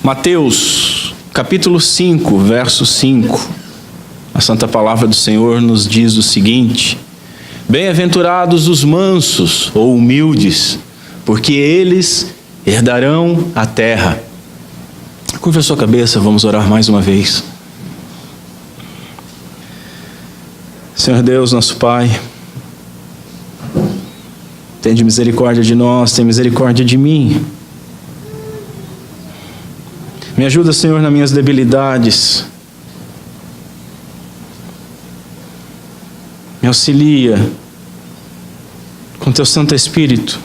Mateus, capítulo 5, verso 5. A Santa Palavra do Senhor nos diz o seguinte: Bem-aventurados os mansos ou humildes, porque eles herdarão a terra. Curva a sua cabeça, vamos orar mais uma vez. Senhor Deus, nosso Pai, tende misericórdia de nós, tem misericórdia de mim. Me ajuda, Senhor, nas minhas debilidades. Me auxilia com Teu Santo Espírito,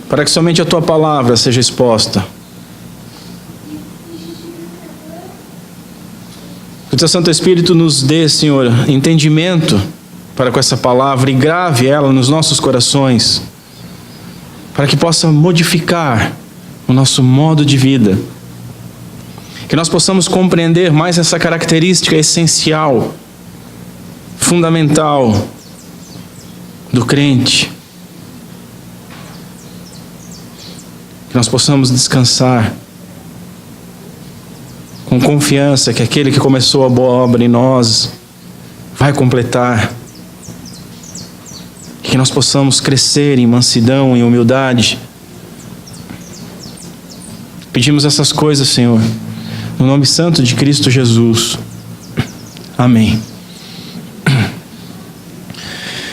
para que somente a Tua palavra seja exposta. Que o Teu Santo Espírito nos dê, Senhor, entendimento para com essa palavra e grave ela nos nossos corações, para que possa modificar o nosso modo de vida. Que nós possamos compreender mais essa característica essencial, fundamental do crente. Que nós possamos descansar com confiança que aquele que começou a boa obra em nós vai completar. Que nós possamos crescer em mansidão, em humildade. Pedimos essas coisas, Senhor, no nome santo de Cristo Jesus. Amém.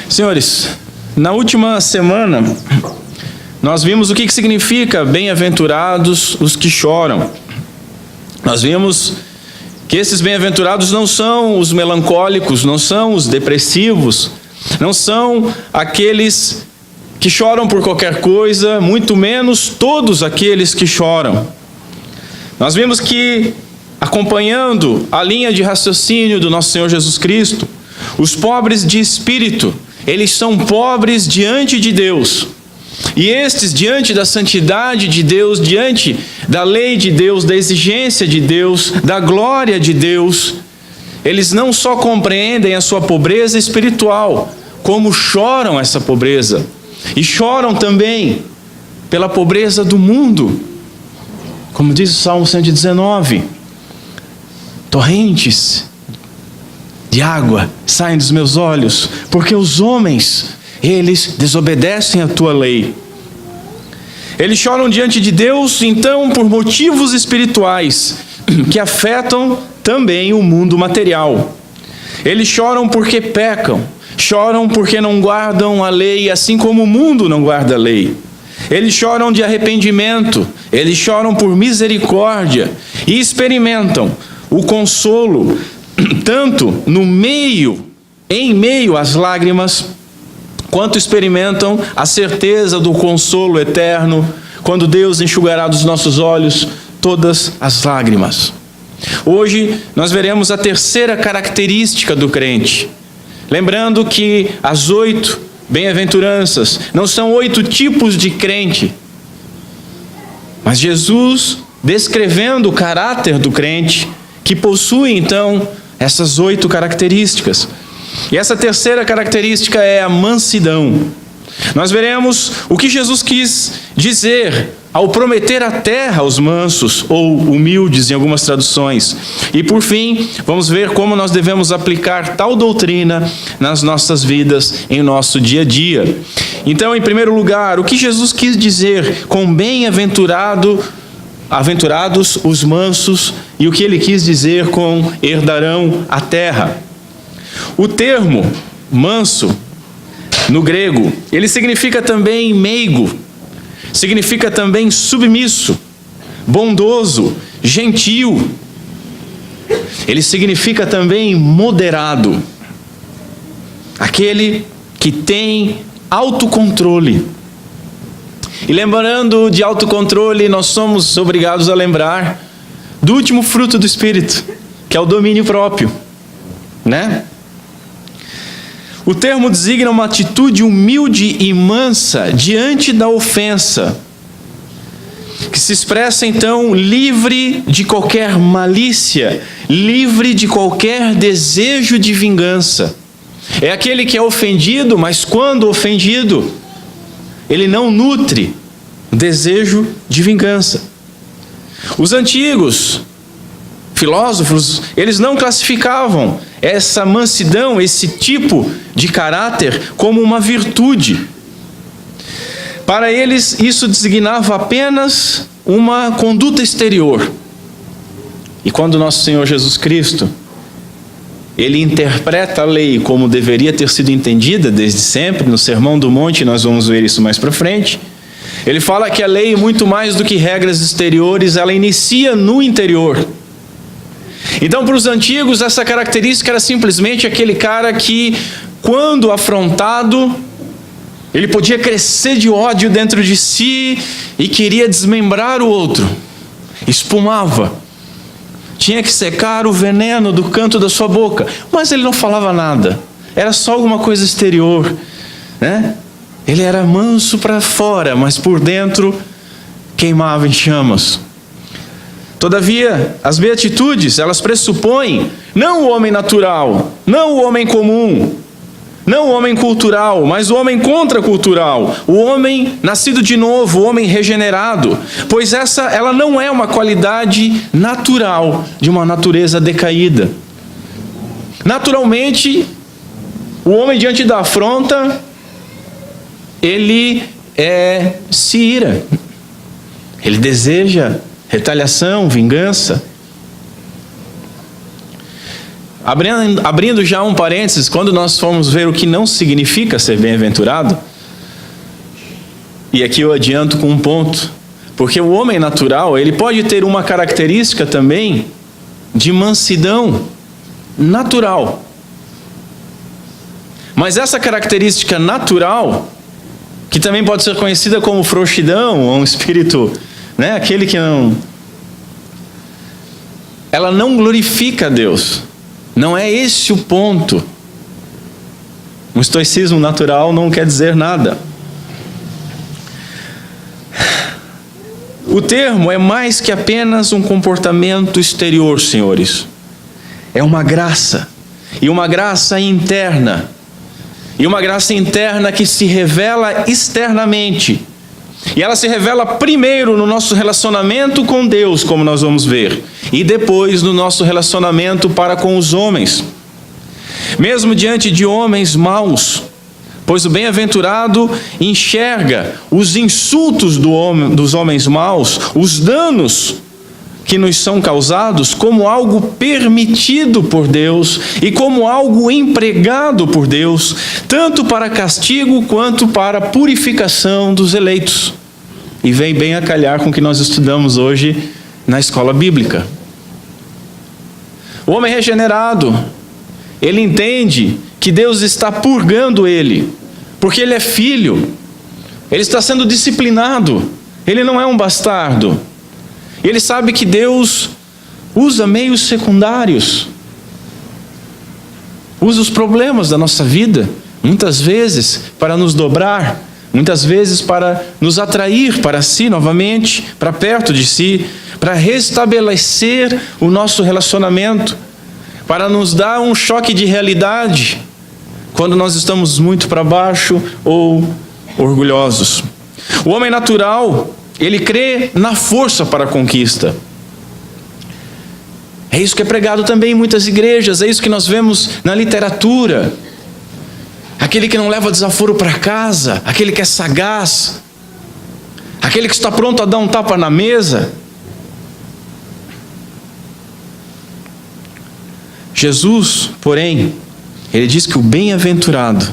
Senhores, na última semana, nós vimos o que significa bem-aventurados os que choram. Nós vimos que esses bem-aventurados não são os melancólicos, não são os depressivos, não são aqueles que choram por qualquer coisa, muito menos todos aqueles que choram. Nós vimos que, acompanhando a linha de raciocínio do nosso Senhor Jesus Cristo, os pobres de espírito, eles são pobres diante de Deus. E estes, diante da santidade de Deus, diante da lei de Deus, da exigência de Deus, da glória de Deus, eles não só compreendem a sua pobreza espiritual, como choram essa pobreza. E choram também pela pobreza do mundo. Como diz o Salmo 119, torrentes de água saem dos meus olhos, porque os homens, eles desobedecem a tua lei. Eles choram diante de Deus, então, por motivos espirituais, que afetam também o mundo material. Eles choram porque pecam, choram porque não guardam a lei, assim como o mundo não guarda a lei. Eles choram de arrependimento, eles choram por misericórdia e experimentam o consolo, tanto em meio às lágrimas, quanto experimentam a certeza do consolo eterno, quando Deus enxugará dos nossos olhos todas as lágrimas. Hoje nós veremos a terceira característica do crente. Lembrando que as 8 bem-aventuranças não são 8 tipos de crente, mas Jesus descrevendo o caráter do crente, que possui então essas 8 características. E essa terceira característica é a mansidão. Nós veremos o que Jesus quis dizer ao prometer a terra aos mansos, ou humildes em algumas traduções. E por fim, vamos ver como nós devemos aplicar tal doutrina nas nossas vidas, em nosso dia a dia. Então, em primeiro lugar, o que Jesus quis dizer com aventurados os mansos, e o que ele quis dizer com herdarão a terra. O termo manso, no grego, ele significa também meigo, significa também submisso, bondoso, gentil. Ele significa também moderado, aquele que tem autocontrole. E lembrando de autocontrole, nós somos obrigados a lembrar do último fruto do Espírito, que é o domínio próprio, né? O termo designa uma atitude humilde e mansa diante da ofensa, que se expressa então livre de qualquer malícia, livre de qualquer desejo de vingança. É aquele que é ofendido, mas quando ofendido, ele não nutre desejo de vingança. Os antigos filósofos, eles não classificavam essa mansidão, esse tipo de caráter, como uma virtude. Para eles, isso designava apenas uma conduta exterior. E quando nosso Senhor Jesus Cristo, Ele interpreta a lei como deveria ter sido entendida desde sempre, no Sermão do Monte, nós vamos ver isso mais para frente. Ele fala que a lei, muito mais do que regras exteriores, ela inicia no interior. Então, para os antigos, essa característica era simplesmente aquele cara que, quando afrontado, ele podia crescer de ódio dentro de si e queria desmembrar o outro. Espumava. Tinha que secar o veneno do canto da sua boca. Mas ele não falava nada. Era só alguma coisa exterior, né? Ele era manso para fora, mas por dentro queimava em chamas. Todavia, as beatitudes, elas pressupõem não o homem natural, não o homem comum, não o homem cultural, mas o homem contracultural, o homem nascido de novo, o homem regenerado, pois ela não é uma qualidade natural de uma natureza decaída. Naturalmente, o homem diante da afronta, ele se ira, ele deseja retaliação, vingança. Abrindo já um parênteses, quando nós formos ver o que não significa ser bem-aventurado, e aqui eu adianto com um ponto, porque o homem natural, ele pode ter uma característica também de mansidão natural. Mas essa característica natural, que também pode ser conhecida como frouxidão, ou um espírito, né, aquele que não... ela não glorifica a Deus. Não é esse o ponto. Um estoicismo natural não quer dizer nada. O termo é mais que apenas um comportamento exterior, senhores. É uma graça. E uma graça interna. E uma graça interna que se revela externamente. E ela se revela primeiro no nosso relacionamento com Deus, como nós vamos ver, e depois no nosso relacionamento para com os homens. Mesmo diante de homens maus, pois o bem-aventurado enxerga os insultos dos homens maus, os danos que nos são causados, como algo permitido por Deus e como algo empregado por Deus, tanto para castigo quanto para purificação dos eleitos. E vem bem a calhar com o que nós estudamos hoje na escola bíblica. O homem regenerado, ele entende que Deus está purgando ele, porque ele é filho, ele está sendo disciplinado, ele não é um bastardo. Ele sabe que Deus usa meios secundários, usa os problemas da nossa vida, muitas vezes para nos dobrar, muitas vezes para nos atrair para si novamente, para perto de si, para restabelecer o nosso relacionamento, para nos dar um choque de realidade, quando nós estamos muito para baixo ou orgulhosos. O homem natural, ele crê na força para a conquista. É isso que é pregado também em muitas igrejas, é isso que nós vemos na literatura. Aquele que não leva desaforo para casa, aquele que é sagaz, aquele que está pronto a dar um tapa na mesa. Jesus, porém, ele diz que o bem-aventurado,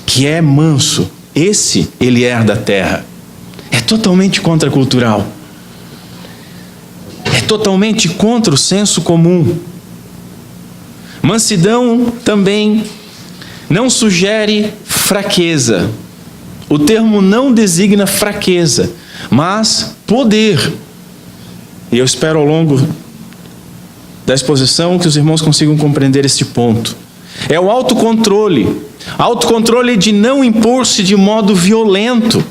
que é manso, esse ele herda a terra. É totalmente contracultural. É totalmente contra o senso comum. Mansidão também não sugere fraqueza. O termo não designa fraqueza, mas poder. E eu espero ao longo da exposição que os irmãos consigam compreender este ponto. É o autocontrole. Autocontrole de não impor-se de modo violento.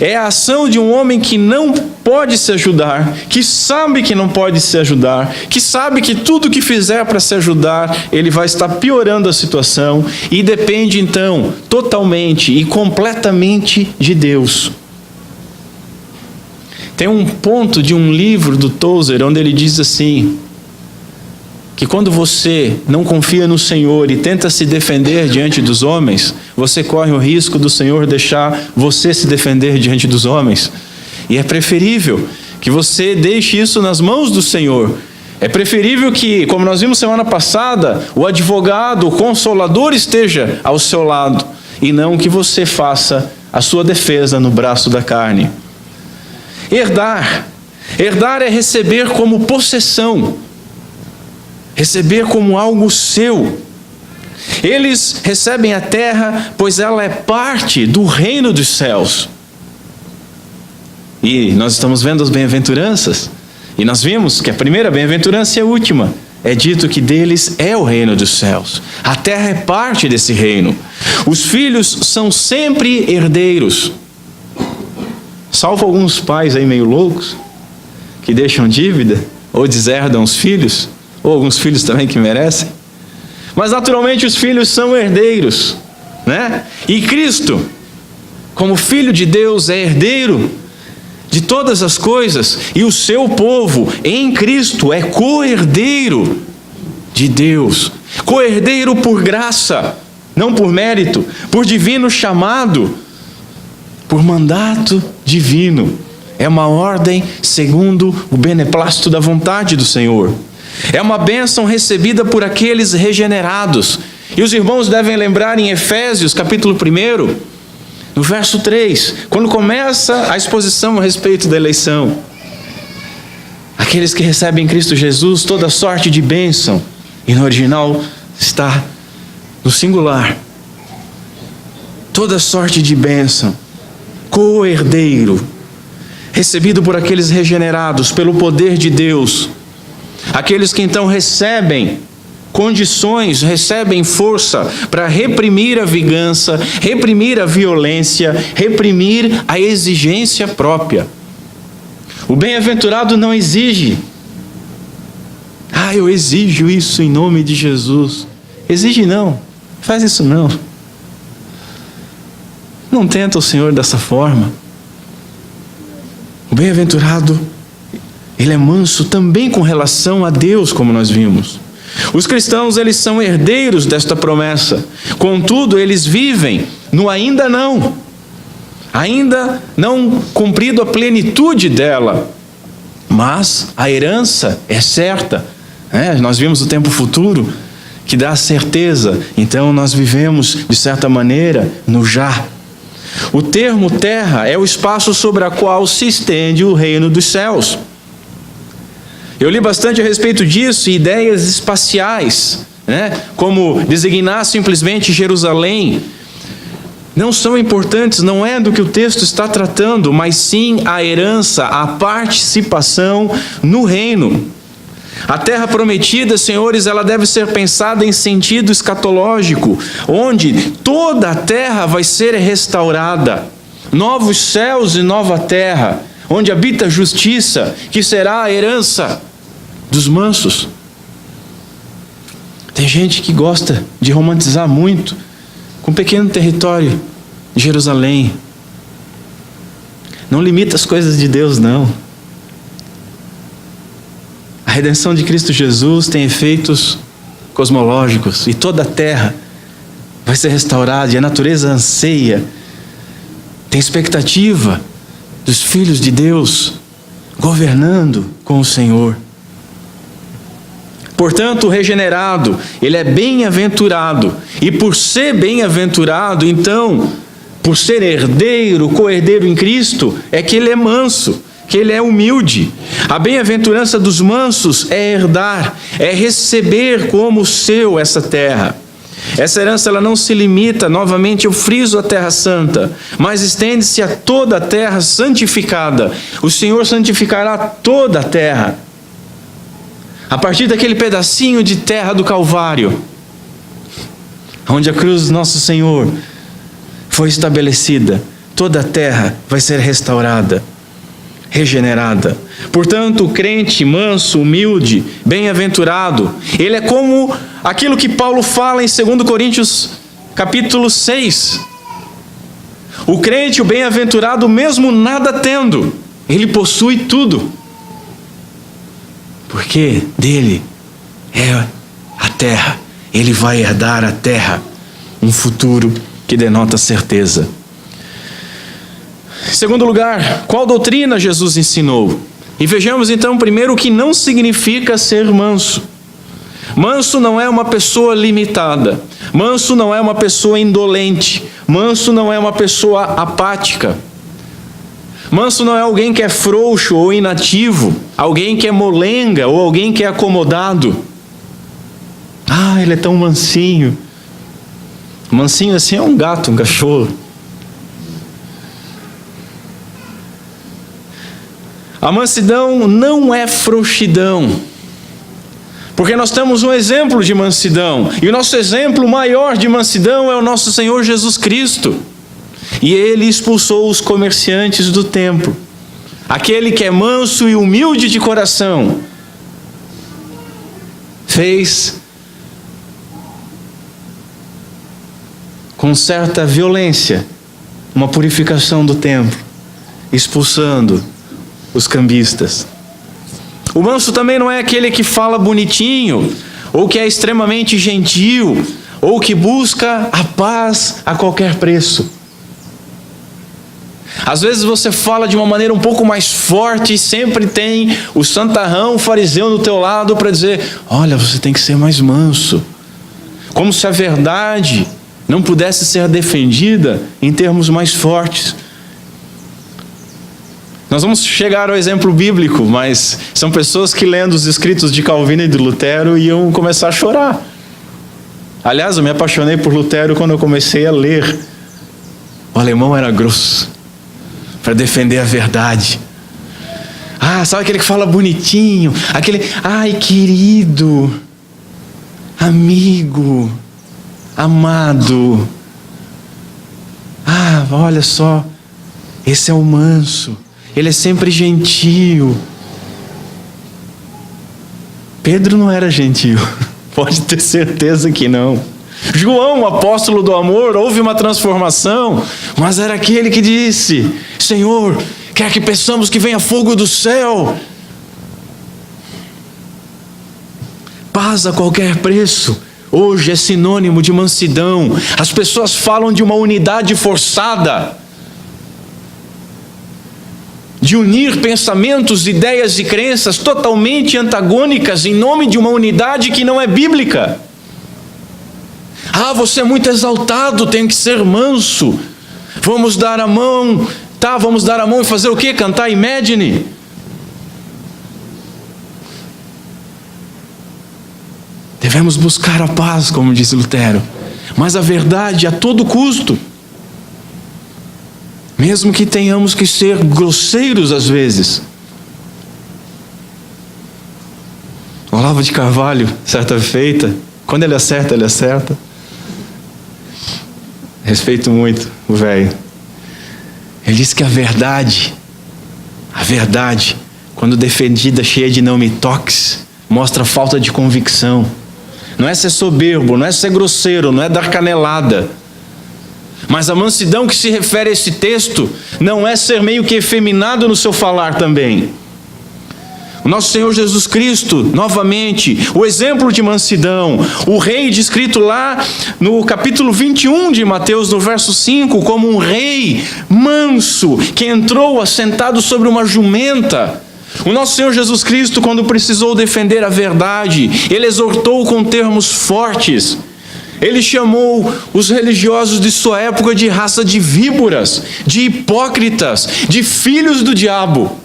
É a ação de um homem que não pode se ajudar, que sabe que não pode se ajudar, que sabe que tudo que fizer para se ajudar, ele vai estar piorando a situação e depende então totalmente e completamente de Deus. Tem um ponto de um livro do Tozer onde ele diz assim, que quando você não confia no Senhor e tenta se defender diante dos homens, você corre o risco do Senhor deixar você se defender diante dos homens. E é preferível que você deixe isso nas mãos do Senhor. É preferível que, como nós vimos semana passada, o advogado, o consolador esteja ao seu lado, e não que você faça a sua defesa no braço da carne. Herdar é receber como possessão, receber como algo seu. Eles recebem a terra, pois ela é parte do reino dos céus. E nós estamos vendo as bem-aventuranças, e nós vimos que a primeira bem-aventurança e a última, é dito que deles é o reino dos céus. A terra é parte desse reino. Os filhos são sempre herdeiros. Salvo alguns pais aí meio loucos, que deixam dívida, ou deserdam os filhos, ou alguns filhos também que merecem. Mas naturalmente os filhos são herdeiros, né? E Cristo, como Filho de Deus, é herdeiro de todas as coisas, e o seu povo em Cristo é co-herdeiro de Deus, co-herdeiro por graça, não por mérito, por divino chamado, por mandato divino. É uma ordem segundo o beneplácito da vontade do Senhor. É uma bênção recebida por aqueles regenerados. E os irmãos devem lembrar em Efésios, capítulo 1, no verso 3, quando começa a exposição a respeito da eleição. Aqueles que recebem em Cristo Jesus toda sorte de bênção. E no original está no singular. Toda sorte de bênção. Co-herdeiro. Recebido por aqueles regenerados pelo poder de Deus. Aqueles que então recebem condições, recebem força para reprimir a vingança, reprimir a violência, reprimir a exigência própria. O bem-aventurado não exige. Eu exijo isso em nome de Jesus. Exige não, faz isso não. Não tenta o Senhor dessa forma. O bem-aventurado, ele é manso também com relação a Deus, como nós vimos. Os cristãos, eles são herdeiros desta promessa. Contudo, eles vivem no ainda não cumprido a plenitude dela. Mas a herança é certa. Nós vimos o tempo futuro, que dá certeza. Então nós vivemos, de certa maneira, no já. O termo terra é o espaço sobre o qual se estende o reino dos céus. Eu li bastante a respeito disso, ideias espaciais, como designar simplesmente Jerusalém, não são importantes, não é do que o texto está tratando, mas sim a herança, a participação no reino. A terra prometida, senhores, ela deve ser pensada em sentido escatológico, onde toda a terra vai ser restaurada, novos céus e nova terra, onde habita a justiça, que será a herança dos mansos. Tem gente que gosta de romantizar muito com um pequeno território de Jerusalém. Não limita as coisas de Deus, não. A redenção de Cristo Jesus tem efeitos cosmológicos e toda a terra vai ser restaurada, e a natureza anseia, tem expectativa dos filhos de Deus governando com o Senhor. Portanto, o regenerado, ele é bem-aventurado, e por ser bem-aventurado, então, por ser herdeiro, co-herdeiro em Cristo, é que ele é manso, que ele é humilde. A bem-aventurança dos mansos é herdar, é receber como seu essa terra. Essa herança, ela não se limita, novamente eu friso, a terra santa, mas estende-se a toda a terra santificada. O Senhor santificará toda a terra. A partir daquele pedacinho de terra do Calvário, onde a cruz do nosso Senhor foi estabelecida, toda a terra vai ser restaurada, regenerada. Portanto, o crente manso, humilde, bem-aventurado, ele é como aquilo que Paulo fala em 2 Coríntios capítulo 6. O crente, o bem-aventurado, mesmo nada tendo, Ele possui tudo. Porque dele é a terra. Ele vai herdar a terra. Um futuro que denota certeza. Em segundo lugar, qual doutrina Jesus ensinou? E vejamos então primeiro o que não significa ser manso. Manso não é uma pessoa limitada. Manso não é uma pessoa indolente. Manso não é uma pessoa apática. Manso não é alguém que é frouxo ou inativo, alguém que é molenga ou alguém que é acomodado. Ah, ele é tão mansinho. Mansinho assim é um gato, um cachorro. A mansidão não é frouxidão, porque nós temos um exemplo de mansidão, e o nosso exemplo maior de mansidão é o nosso Senhor Jesus Cristo. E ele expulsou os comerciantes do templo. Aquele que é manso e humilde de coração fez com certa violência uma purificação do templo, expulsando os cambistas. O manso também não é aquele que fala bonitinho, ou que é extremamente gentil, ou que busca a paz a qualquer preço. Às vezes você fala de uma maneira um pouco mais forte e sempre tem o santarrão, o fariseu do teu lado para dizer: olha, você tem que ser mais manso. Como se a verdade não pudesse ser defendida em termos mais fortes. Nós vamos chegar ao exemplo bíblico, mas são pessoas que lendo os escritos de Calvino e de Lutero iam começar a chorar. Aliás, eu me apaixonei por Lutero quando eu comecei a ler. O alemão era grosso para defender a verdade. Ah, sabe aquele que fala bonitinho? Aquele, ai querido, amigo, amado. Ah, olha só, esse é o manso. Ele é sempre gentil. Pedro não era gentil. Pode ter certeza que não. João, o apóstolo do amor, houve uma transformação, mas era aquele que disse: Senhor, quer que peçamos que venha fogo do céu? Paz a qualquer preço. Hoje é sinônimo de mansidão. As pessoas falam de uma unidade forçada, de unir pensamentos, ideias e crenças totalmente antagônicas em nome de uma unidade que não é bíblica. Ah, você é muito exaltado, tem que ser manso. Vamos dar a mão, tá? Vamos dar a mão e fazer o quê? Cantar Imagine. Devemos buscar a paz, como diz Lutero, mas a verdade a todo custo. Mesmo que tenhamos que ser grosseiros às vezes. Olavo de Carvalho, certa feita, quando ele acerta, ele acerta. Respeito muito o velho. Ele diz que a verdade, quando defendida cheia de não me toques, mostra falta de convicção. Não é ser soberbo, não é ser grosseiro, não é dar canelada. Mas a mansidão que se refere a esse texto não é ser meio que efeminado no seu falar também. O nosso Senhor Jesus Cristo, novamente, o exemplo de mansidão, o rei descrito lá no capítulo 21 de Mateus, no verso 5, como um rei manso, que entrou assentado sobre uma jumenta. O nosso Senhor Jesus Cristo, quando precisou defender a verdade, ele exortou com termos fortes. Ele chamou os religiosos de sua época de raça de víboras, de hipócritas, de filhos do diabo.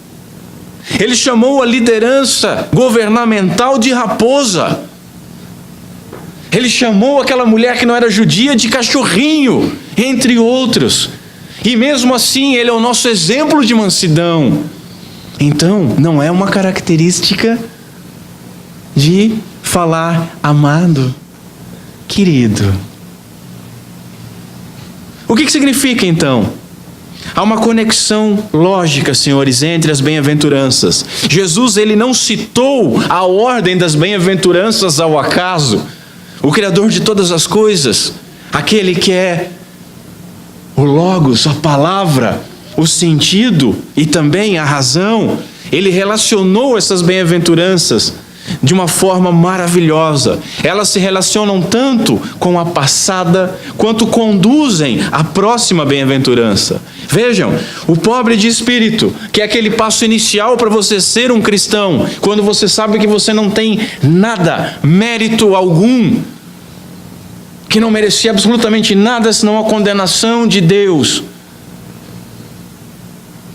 Ele chamou a liderança governamental de raposa. Ele chamou aquela mulher que não era judia de cachorrinho, entre outros. E mesmo assim, ele é o nosso exemplo de mansidão. Então, não é uma característica de falar amado, querido. O que significa então? Há uma conexão lógica, senhores, entre as bem-aventuranças. Jesus, ele não citou a ordem das bem-aventuranças ao acaso. O Criador de todas as coisas, aquele que é o Logos, a palavra, o sentido e também a razão, ele relacionou essas bem-aventuranças de uma forma maravilhosa. Elas se relacionam tanto com a passada, quanto conduzem à próxima bem-aventurança. Vejam, o pobre de espírito, que é aquele passo inicial para você ser um cristão, quando você sabe que você não tem nada, mérito algum, que não merecia absolutamente nada senão a condenação de Deus,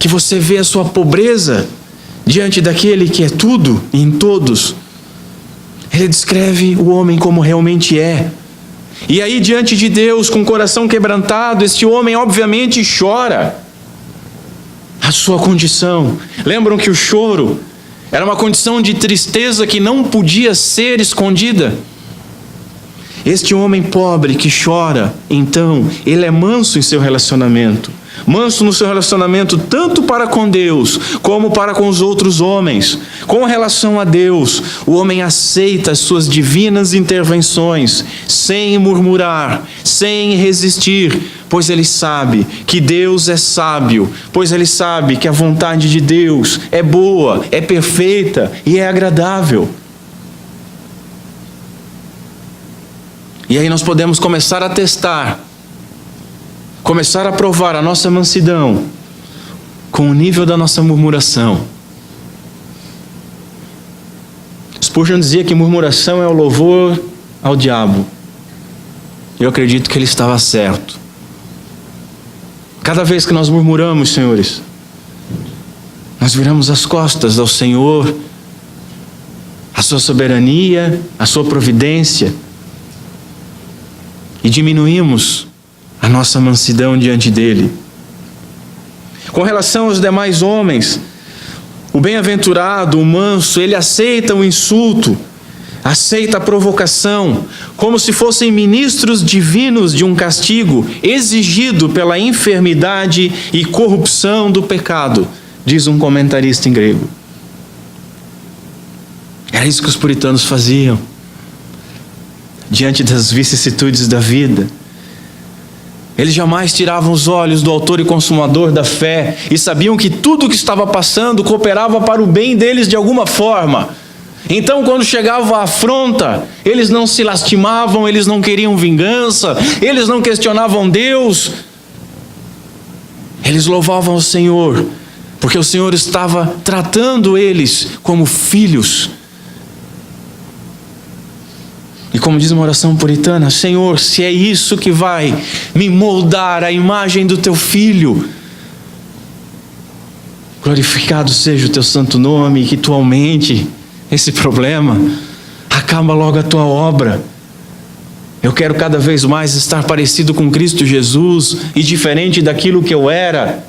que você vê a sua pobreza diante daquele que é tudo e em todos. Ele descreve o homem como realmente é. E aí, diante de Deus, com o coração quebrantado, este homem obviamente chora a sua condição. Lembram que o choro era uma condição de tristeza que não podia ser escondida? Este homem pobre que chora, então, ele é manso em seu relacionamento. Manso no seu relacionamento tanto para com Deus, como para com os outros homens. Com relação a Deus, o homem aceita as suas divinas intervenções, sem murmurar, sem resistir, pois ele sabe que Deus é sábio, pois ele sabe que a vontade de Deus é boa, é perfeita e é agradável. E aí nós podemos começar a testar, começar a provar a nossa mansidão com o nível da nossa murmuração. Spurgeon dizia que murmuração é o louvor ao diabo. Eu acredito que ele estava certo. Cada vez que nós murmuramos, senhores, nós viramos as costas ao Senhor, à sua soberania, à sua providência, e diminuímos a nossa mansidão diante dele. Com relação aos demais homens, o bem-aventurado, o manso, ele aceita o insulto, aceita a provocação, como se fossem ministros divinos de um castigo exigido pela enfermidade e corrupção do pecado, diz um comentarista em grego. Era isso que os puritanos faziam diante das vicissitudes da vida. Eles jamais tiravam os olhos do autor e consumador da fé e sabiam que tudo o que estava passando cooperava para o bem deles de alguma forma. Então, quando chegava a afronta, eles não se lastimavam, eles não queriam vingança, eles não questionavam Deus. Eles louvavam o Senhor, porque o Senhor estava tratando eles como filhos. E como diz uma oração puritana: Senhor, se é isso que vai me moldar a imagem do teu Filho, glorificado seja o teu santo nome, e que tu aumente esse problema, acaba logo a tua obra. Eu quero cada vez mais estar parecido com Cristo Jesus e diferente daquilo que eu era.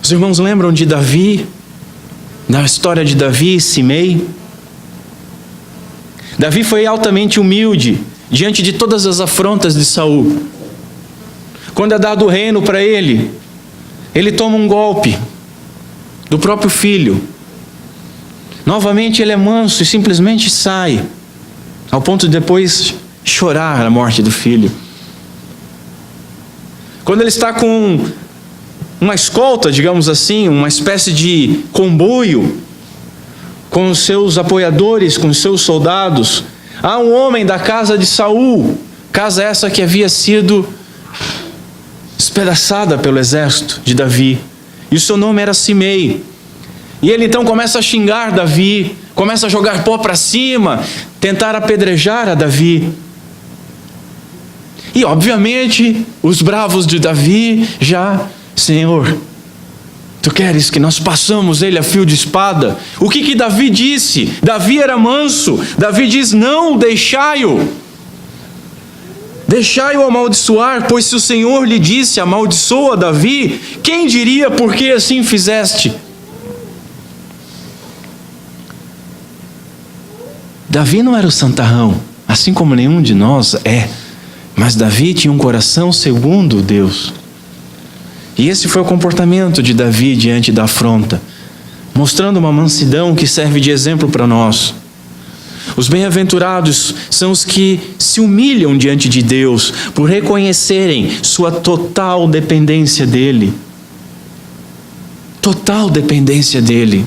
Os irmãos lembram de Davi, da história de Davi e Simei? Davi foi altamente humilde diante de todas as afrontas de Saul. Quando é dado o reino para ele, ele toma um golpe do próprio filho. Novamente ele é manso e simplesmente sai, ao ponto de depois chorar a morte do filho. Quando ele está com uma escolta, digamos assim, uma espécie de comboio, com os seus apoiadores, com os seus soldados, há um homem da casa de Saul, casa essa que havia sido despedaçada pelo exército de Davi, e o seu nome era Simei. E ele então começa a xingar Davi, começa a jogar pó para cima, tentar apedrejar a Davi. E obviamente os bravos de Davi já: Senhor, tu queres que nós passamos ele a fio de espada? O que Davi disse? Davi era manso. Davi diz: não, deixai-o. Deixai-o amaldiçoar, pois se o Senhor lhe disse: amaldiçoa Davi, quem diria por que assim fizeste? Davi não era o santarrão, assim como nenhum de nós é. Mas Davi tinha um coração segundo Deus. E esse foi o comportamento de Davi diante da afronta, mostrando uma mansidão que serve de exemplo para nós. Os bem-aventurados são os que se humilham diante de Deus por reconhecerem sua total dependência dEle. Total dependência dEle.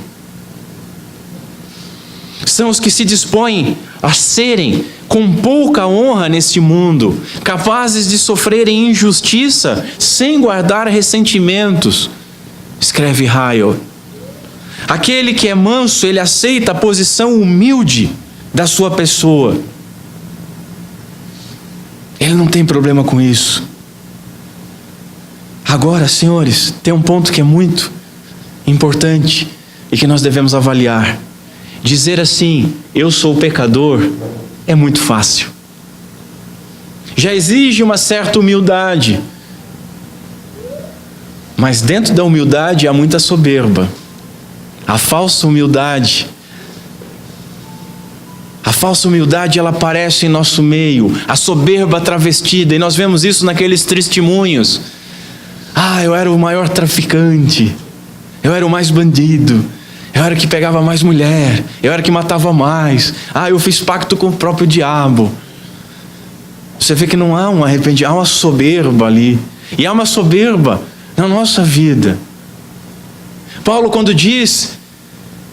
São os que se dispõem a serem com pouca honra neste mundo, capazes de sofrerem injustiça sem guardar ressentimentos. Escreve Ryle. Aquele que é manso, ele aceita a posição humilde da sua pessoa. Ele não tem problema com isso. Agora, senhores, tem um ponto que é muito importante e que nós devemos avaliar. Dizer assim, eu sou pecador, é muito fácil. Já exige uma certa humildade. Mas dentro da humildade há muita soberba. A falsa humildade, ela aparece em nosso meio, a soberba travestida, e nós vemos isso naqueles testemunhos. Eu era o maior traficante, eu era o mais bandido, eu era o que pegava mais mulher, eu era o que matava mais, eu fiz pacto com o próprio diabo. Você vê que não há um arrependimento, há uma soberba ali, e há uma soberba na nossa vida. Paulo, quando diz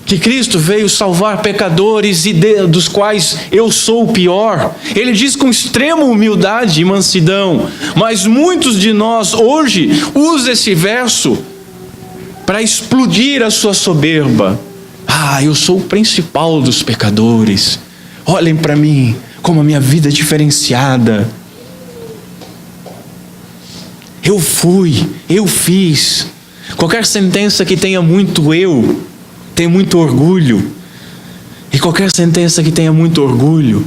que Cristo veio salvar pecadores e dos quais eu sou o pior, ele diz com extrema humildade e mansidão, mas muitos de nós hoje usam esse verso para explodir a sua soberba. Eu sou o principal dos pecadores, olhem para mim, como a minha vida é diferenciada. Eu fiz. Qualquer sentença que tenha muito eu, tem muito orgulho. E qualquer sentença que tenha muito orgulho,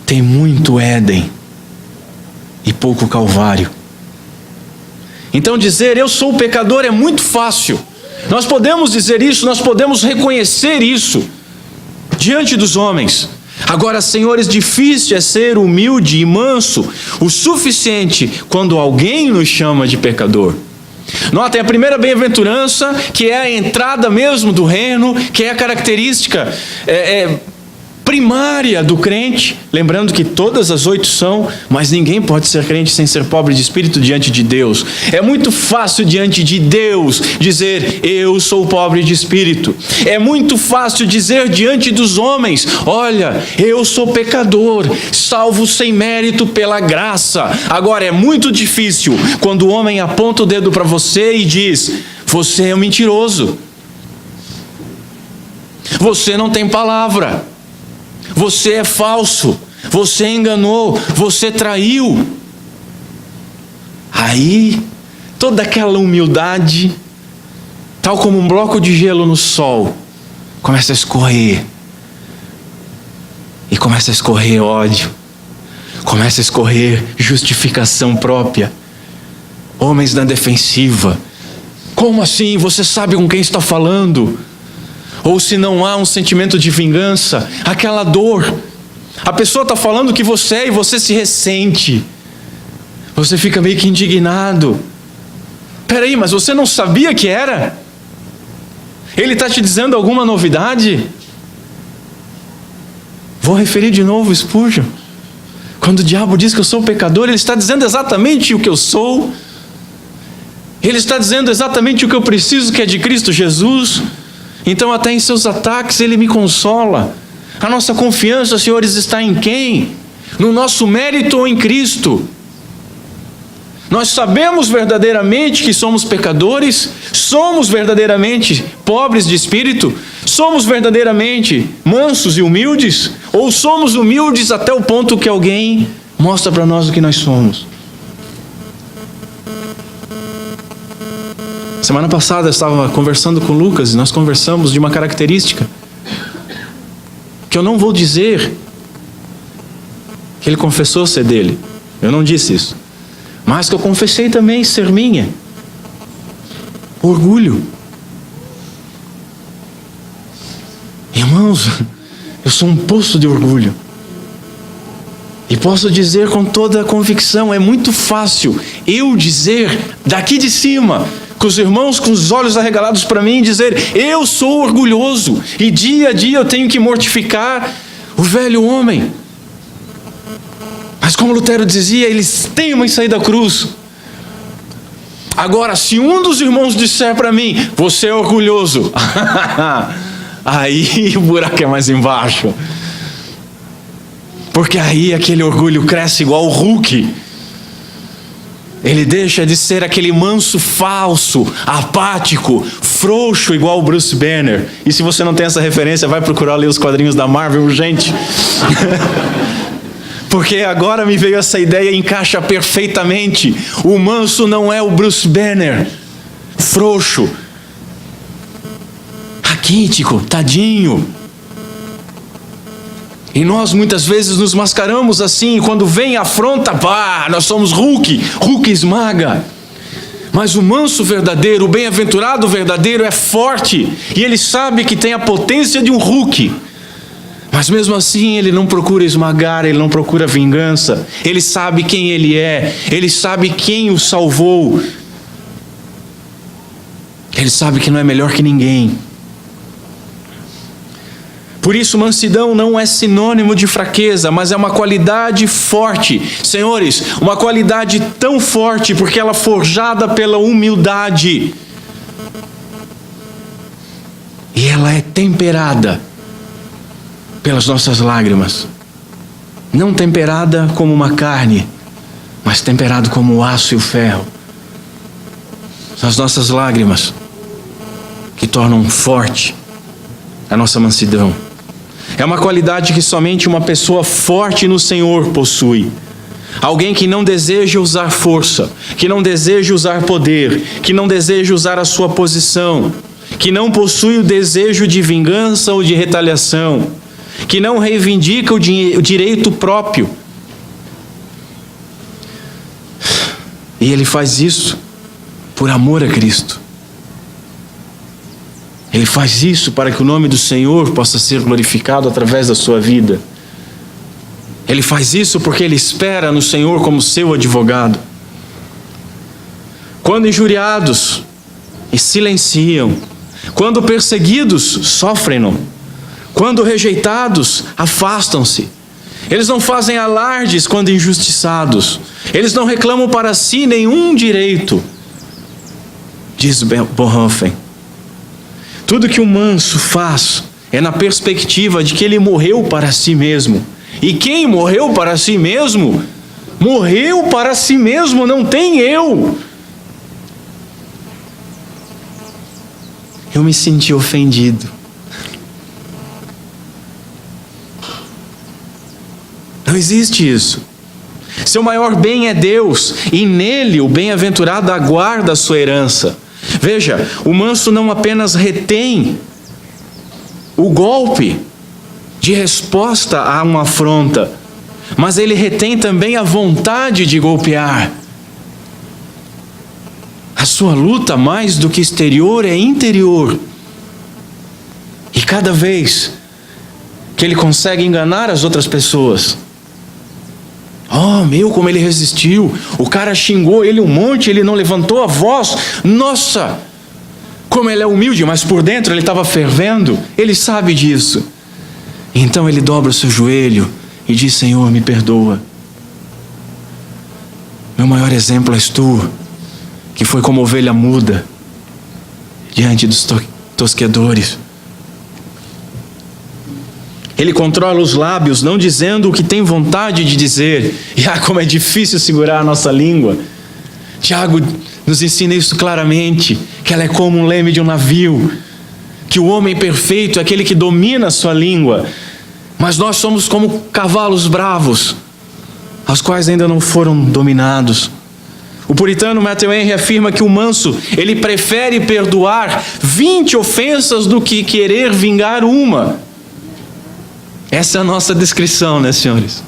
tem muito Éden e pouco Calvário. Então dizer eu sou pecador é muito fácil. Nós podemos dizer isso, nós podemos reconhecer isso diante dos homens. Agora, senhores, difícil é ser humilde e manso o suficiente quando alguém nos chama de pecador. Notem a primeira bem-aventurança, que é a entrada mesmo do reino, que é a característica primária do crente. Lembrando que todas as 8 são, mas ninguém pode ser crente sem ser pobre de espírito diante de Deus. É muito fácil diante de Deus dizer, eu sou pobre de espírito. É muito fácil dizer diante dos homens, olha, eu sou pecador, salvo sem mérito pela graça. Agora, é muito difícil quando o homem aponta o dedo para você e diz, você é um mentiroso. Você não tem palavra. Você é falso, você enganou, você traiu. Aí, toda aquela humildade, tal como um bloco de gelo no sol, começa a escorrer. E começa a escorrer ódio, começa a escorrer justificação própria. Homens na defensiva. Como assim? Você sabe com quem está falando? Ou se não há um sentimento de vingança, aquela dor. A pessoa está falando que você é e você se ressente. Você fica meio que indignado. Peraí, mas você não sabia que era? Ele está te dizendo alguma novidade? Vou referir de novo Spurgeon. Quando o diabo diz que eu sou pecador, ele está dizendo exatamente o que eu sou. Ele está dizendo exatamente o que eu preciso, que é de Cristo Jesus. Então até em seus ataques ele me consola. A nossa confiança, senhores, está em quem? No nosso mérito ou em Cristo? Nós sabemos verdadeiramente que somos pecadores? Somos verdadeiramente pobres de espírito? Somos verdadeiramente mansos e humildes? Ou somos humildes até o ponto que alguém mostra para nós o que nós somos? Semana passada eu estava conversando com o Lucas e nós conversamos de uma característica que eu não vou dizer que ele confessou ser dele. Eu não disse isso. Mas que eu confessei também ser minha. Orgulho. Irmãos, eu sou um poço de orgulho. E posso dizer com toda a convicção, é muito fácil eu dizer daqui de cima, com os irmãos com os olhos arregalados para mim, dizer, eu sou orgulhoso, e dia a dia eu tenho que mortificar o velho homem. Mas como Lutero dizia, eles temem sair da cruz. Agora, se um dos irmãos disser para mim, você é orgulhoso, aí o buraco é mais embaixo. Porque aí aquele orgulho cresce igual o Hulk. Ele deixa de ser aquele manso falso, apático, frouxo igual o Bruce Banner. E se você não tem essa referência, vai procurar ler os quadrinhos da Marvel urgente. Porque agora me veio essa ideia e encaixa perfeitamente. O manso não é o Bruce Banner, frouxo, raquítico, tadinho. E nós muitas vezes nos mascaramos assim, quando vem a afronta, pá, nós somos Hulk esmaga. Mas o manso verdadeiro, o bem-aventurado verdadeiro é forte, e ele sabe que tem a potência de um Hulk. Mas mesmo assim ele não procura esmagar, ele não procura vingança. Ele sabe quem ele é, ele sabe quem o salvou. Ele sabe que não é melhor que ninguém. Por isso, mansidão não é sinônimo de fraqueza, mas é uma qualidade forte. Senhores, uma qualidade tão forte porque ela é forjada pela humildade. E ela é temperada pelas nossas lágrimas. Não temperada como uma carne, mas temperada como o aço e o ferro. São as nossas lágrimas que tornam forte a nossa mansidão. É uma qualidade que somente uma pessoa forte no Senhor possui. Alguém que não deseja usar força, que não deseja usar poder, que não deseja usar a sua posição, que não possui o desejo de vingança ou de retaliação, que não reivindica o direito próprio. E ele faz isso por amor a Cristo. Ele faz isso para que o nome do Senhor possa ser glorificado através da sua vida. Ele faz isso porque ele espera no Senhor como seu advogado. Quando injuriados, silenciam. Quando perseguidos, sofrem-no. Quando rejeitados, afastam-se. Eles não fazem alardes quando injustiçados. Eles não reclamam para si nenhum direito. Diz Bonhoeffer. Tudo que o manso faz é na perspectiva de que ele morreu para si mesmo. E quem morreu para si mesmo, morreu para si mesmo, não tem eu. Eu me senti ofendido. Não existe isso. Seu maior bem é Deus, e nele o bem-aventurado aguarda a sua herança. Veja, o manso não apenas retém o golpe de resposta a uma afronta, mas ele retém também a vontade de golpear. A sua luta, mais do que exterior, é interior. E cada vez que ele consegue enganar as outras pessoas, como ele resistiu, o cara xingou ele um monte, ele não levantou a voz, nossa, como ele é humilde, mas por dentro ele estava fervendo, ele sabe disso. Então ele dobra o seu joelho e diz: Senhor, me perdoa. Meu maior exemplo és tu, que foi como ovelha muda diante dos tosquedores. Ele controla os lábios, não dizendo o que tem vontade de dizer. E como é difícil segurar a nossa língua. Tiago nos ensina isso claramente, que ela é como um leme de um navio, que o homem perfeito é aquele que domina a sua língua, mas nós somos como cavalos bravos, aos quais ainda não foram dominados. O puritano Matthew Henry afirma que o manso, ele prefere perdoar 20 ofensas do que querer vingar uma. Essa é a nossa descrição, né, senhores?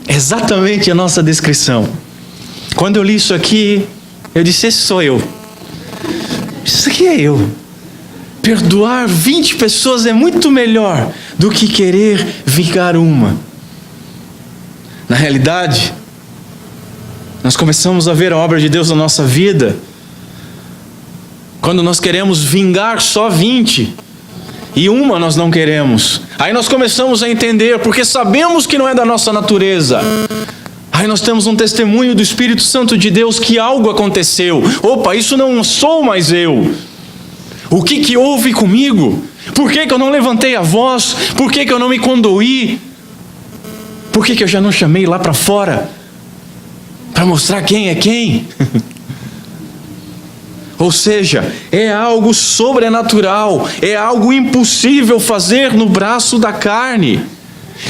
Exatamente a nossa descrição. Quando eu li isso aqui, eu disse: esse sou eu. Isso aqui é eu. Perdoar 20 pessoas é muito melhor do que querer vingar uma. Na realidade, nós começamos a ver a obra de Deus na nossa vida quando nós queremos vingar só 20. e uma nós não queremos. Aí nós começamos a entender, porque sabemos que não é da nossa natureza. Aí nós temos um testemunho do Espírito Santo de Deus que algo aconteceu. Opa, isso não sou mais eu. O que houve comigo? Por que eu não levantei a voz? Por que eu não me condoí? Por que eu já não chamei lá para fora? Para mostrar quem é quem? Ou seja, é algo sobrenatural, é algo impossível fazer no braço da carne.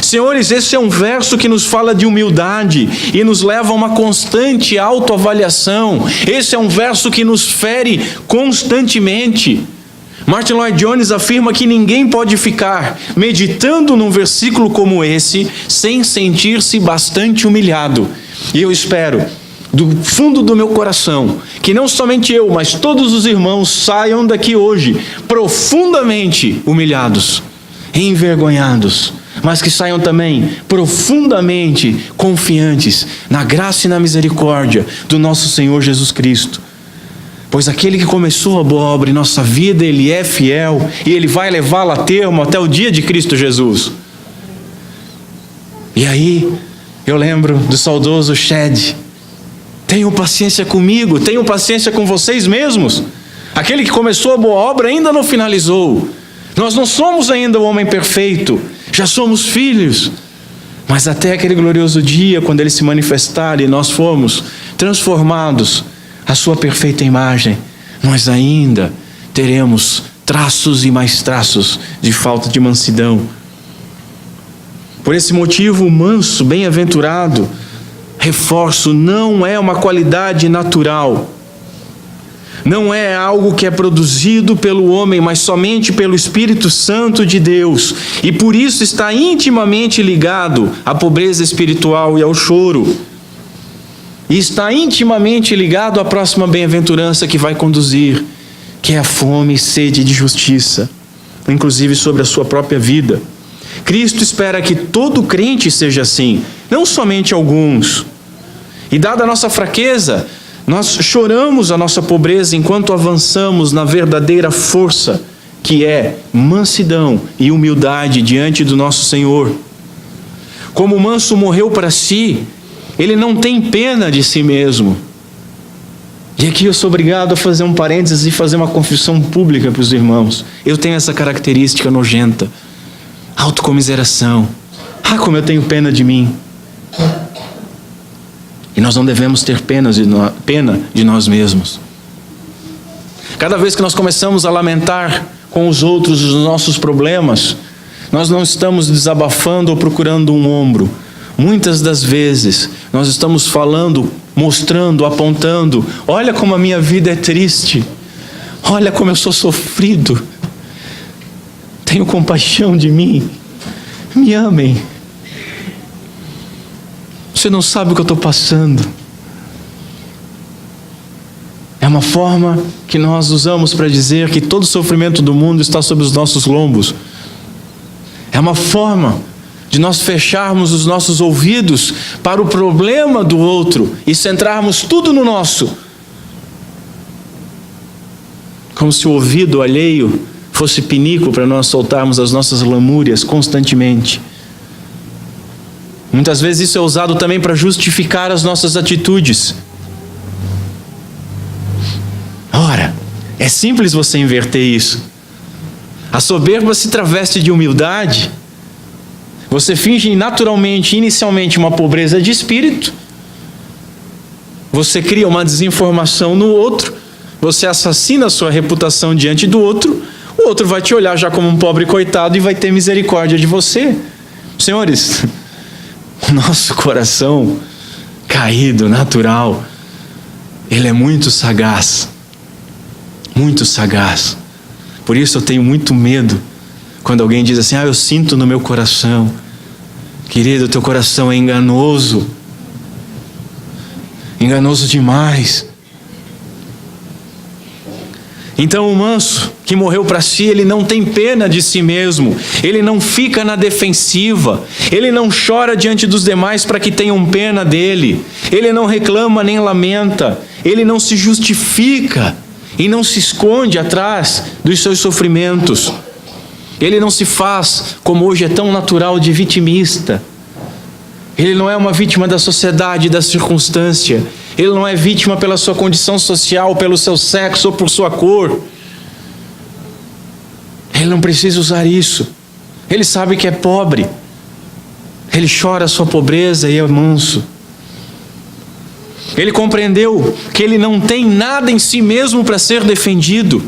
Senhores, esse é um verso que nos fala de humildade e nos leva a uma constante autoavaliação. Esse é um verso que nos fere constantemente. Martin Lloyd Jones afirma que ninguém pode ficar meditando num versículo como esse sem sentir-se bastante humilhado. E eu espero, do fundo do meu coração, que não somente eu, mas todos os irmãos saiam daqui hoje profundamente humilhados, envergonhados, mas que saiam também profundamente confiantes na graça e na misericórdia do nosso Senhor Jesus Cristo. Pois aquele que começou a boa obra em nossa vida, Ele é fiel e Ele vai levá-la a termo até o dia de Cristo Jesus. E aí, eu lembro do saudoso Shed: tenham paciência comigo, tenham paciência com vocês mesmos. Aquele que começou a boa obra ainda não finalizou. Nós não somos ainda o homem perfeito, já somos filhos. Mas até aquele glorioso dia, quando Ele se manifestar e nós formos transformados à sua perfeita imagem, nós ainda teremos traços e mais traços de falta de mansidão. Por esse motivo, o manso, bem-aventurado, reforço, não é uma qualidade natural. Não é algo que é produzido pelo homem, mas somente pelo Espírito Santo de Deus. E por isso está intimamente ligado à pobreza espiritual e ao choro. E está intimamente ligado à próxima bem-aventurança que vai conduzir, que é a fome e sede de justiça, inclusive sobre a sua própria vida. Cristo espera que todo crente seja assim, não somente alguns. E dada a nossa fraqueza, nós choramos a nossa pobreza enquanto avançamos na verdadeira força, que é mansidão e humildade diante do nosso Senhor. Como o manso morreu para si, ele não tem pena de si mesmo. E aqui eu sou obrigado a fazer um parênteses e fazer uma confissão pública para os irmãos. Eu tenho essa característica nojenta: autocomiseração. Como eu tenho pena de mim. E nós não devemos ter pena de nós mesmos. Cada vez que nós começamos a lamentar com os outros os nossos problemas, nós não estamos desabafando ou procurando um ombro. Muitas das vezes nós estamos falando, mostrando, apontando: olha como a minha vida é triste, olha como eu sou sofrido, tenham compaixão de mim, me amem. Você não sabe o que eu estou passando. É uma forma que nós usamos para dizer que todo o sofrimento do mundo está sobre os nossos lombos. É uma forma de nós fecharmos os nossos ouvidos para o problema do outro e centrarmos tudo no nosso. Como se o ouvido alheio fosse pinico para nós soltarmos as nossas lamúrias constantemente. Muitas vezes isso é usado também para justificar as nossas atitudes. Ora, é simples você inverter isso. A soberba se traveste de humildade. Você finge naturalmente, inicialmente, uma pobreza de espírito. Você cria uma desinformação no outro. Você assassina a sua reputação diante do outro. O outro vai te olhar já como um pobre coitado e vai ter misericórdia de você. Senhores, o nosso coração caído, natural, ele é muito sagaz. Muito sagaz. Por isso eu tenho muito medo quando alguém diz assim: eu sinto no meu coração. Querido, teu coração é enganoso. Enganoso demais. Então o manso que morreu para si, ele não tem pena de si mesmo. Ele não fica na defensiva. Ele não chora diante dos demais para que tenham pena dele. Ele não reclama nem lamenta. Ele não se justifica e não se esconde atrás dos seus sofrimentos. Ele não se faz, como hoje é tão natural, de vitimista. Ele não é uma vítima da sociedade, da circunstância. Ele não é vítima pela sua condição social, pelo seu sexo ou por sua cor. Ele não precisa usar isso. Ele sabe que é pobre. Ele chora a sua pobreza e é manso. Ele compreendeu que ele não tem nada em si mesmo para ser defendido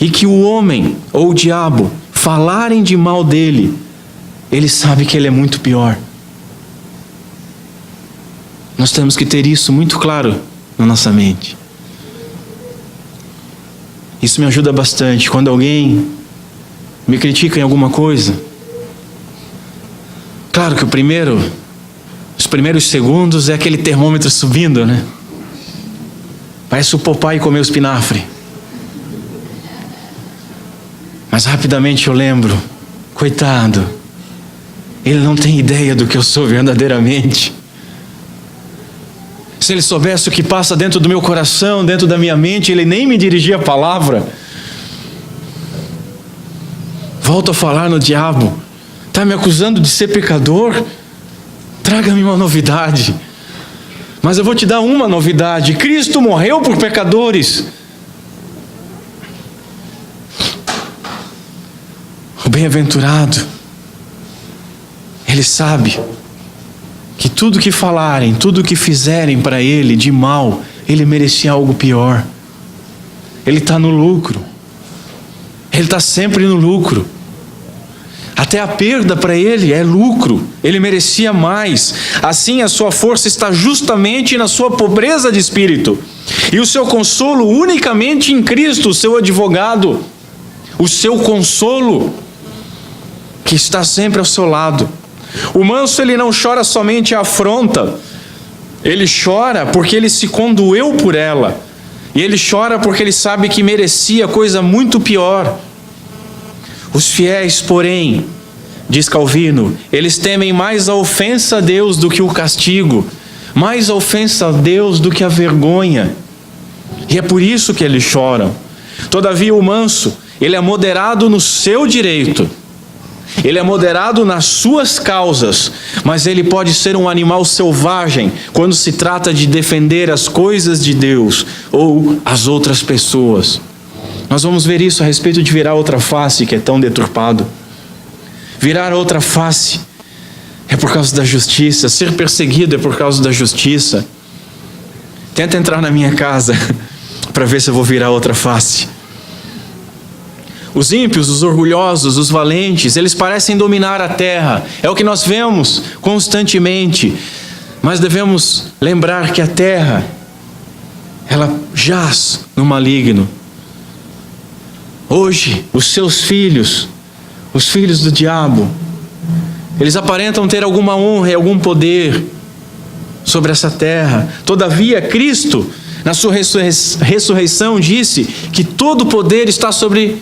e que o homem ou o diabo falarem de mal dele, ele sabe que ele é muito pior. Nós temos que ter isso muito claro na nossa mente. Isso me ajuda bastante. Quando alguém me critica em alguma coisa, claro que os primeiros segundos é aquele termômetro subindo, né? Parece o Popeye comer o espinafre. Mas rapidamente eu lembro, coitado, ele não tem ideia do que eu sou verdadeiramente. Se ele soubesse o que passa dentro do meu coração, dentro da minha mente, ele nem me dirigia a palavra. Volto a falar no diabo. Está me acusando de ser pecador? Traga-me uma novidade. Mas eu vou te dar uma novidade. Cristo morreu por pecadores. O bem-aventurado, ele sabe que tudo que falarem, tudo que fizerem para ele de mal, ele merecia algo pior. Ele está no lucro. Ele está sempre no lucro. Até a perda para ele é lucro. Ele merecia mais. Assim a sua força está justamente na sua pobreza de espírito. E o seu consolo unicamente em Cristo, o seu advogado. O seu consolo, que está sempre ao seu lado. O manso, ele não chora somente a afronta. Ele chora porque ele se condoeu por ela. E ele chora porque ele sabe que merecia coisa muito pior. Os fiéis, porém, diz Calvino, eles temem mais a ofensa a Deus do que o castigo, mais a ofensa a Deus do que a vergonha. E é por isso que eles choram. Todavia o manso, ele é moderado no seu direito. Ele é moderado nas suas causas, mas ele pode ser um animal selvagem quando se trata de defender as coisas de Deus ou as outras pessoas. Nós vamos ver isso a respeito de virar outra face, que é tão deturpado. Virar outra face é por causa da justiça. Ser perseguido é por causa da justiça. Tenta entrar na minha casa para ver se eu vou virar outra face. Os ímpios, os orgulhosos, os valentes, eles parecem dominar a terra. É o que nós vemos constantemente. Mas devemos lembrar que a terra, ela jaz no maligno. Hoje, os seus filhos, os filhos do diabo, eles aparentam ter alguma honra e algum poder sobre essa terra. Todavia, Cristo, na sua ressurreição, disse que todo o poder está sobre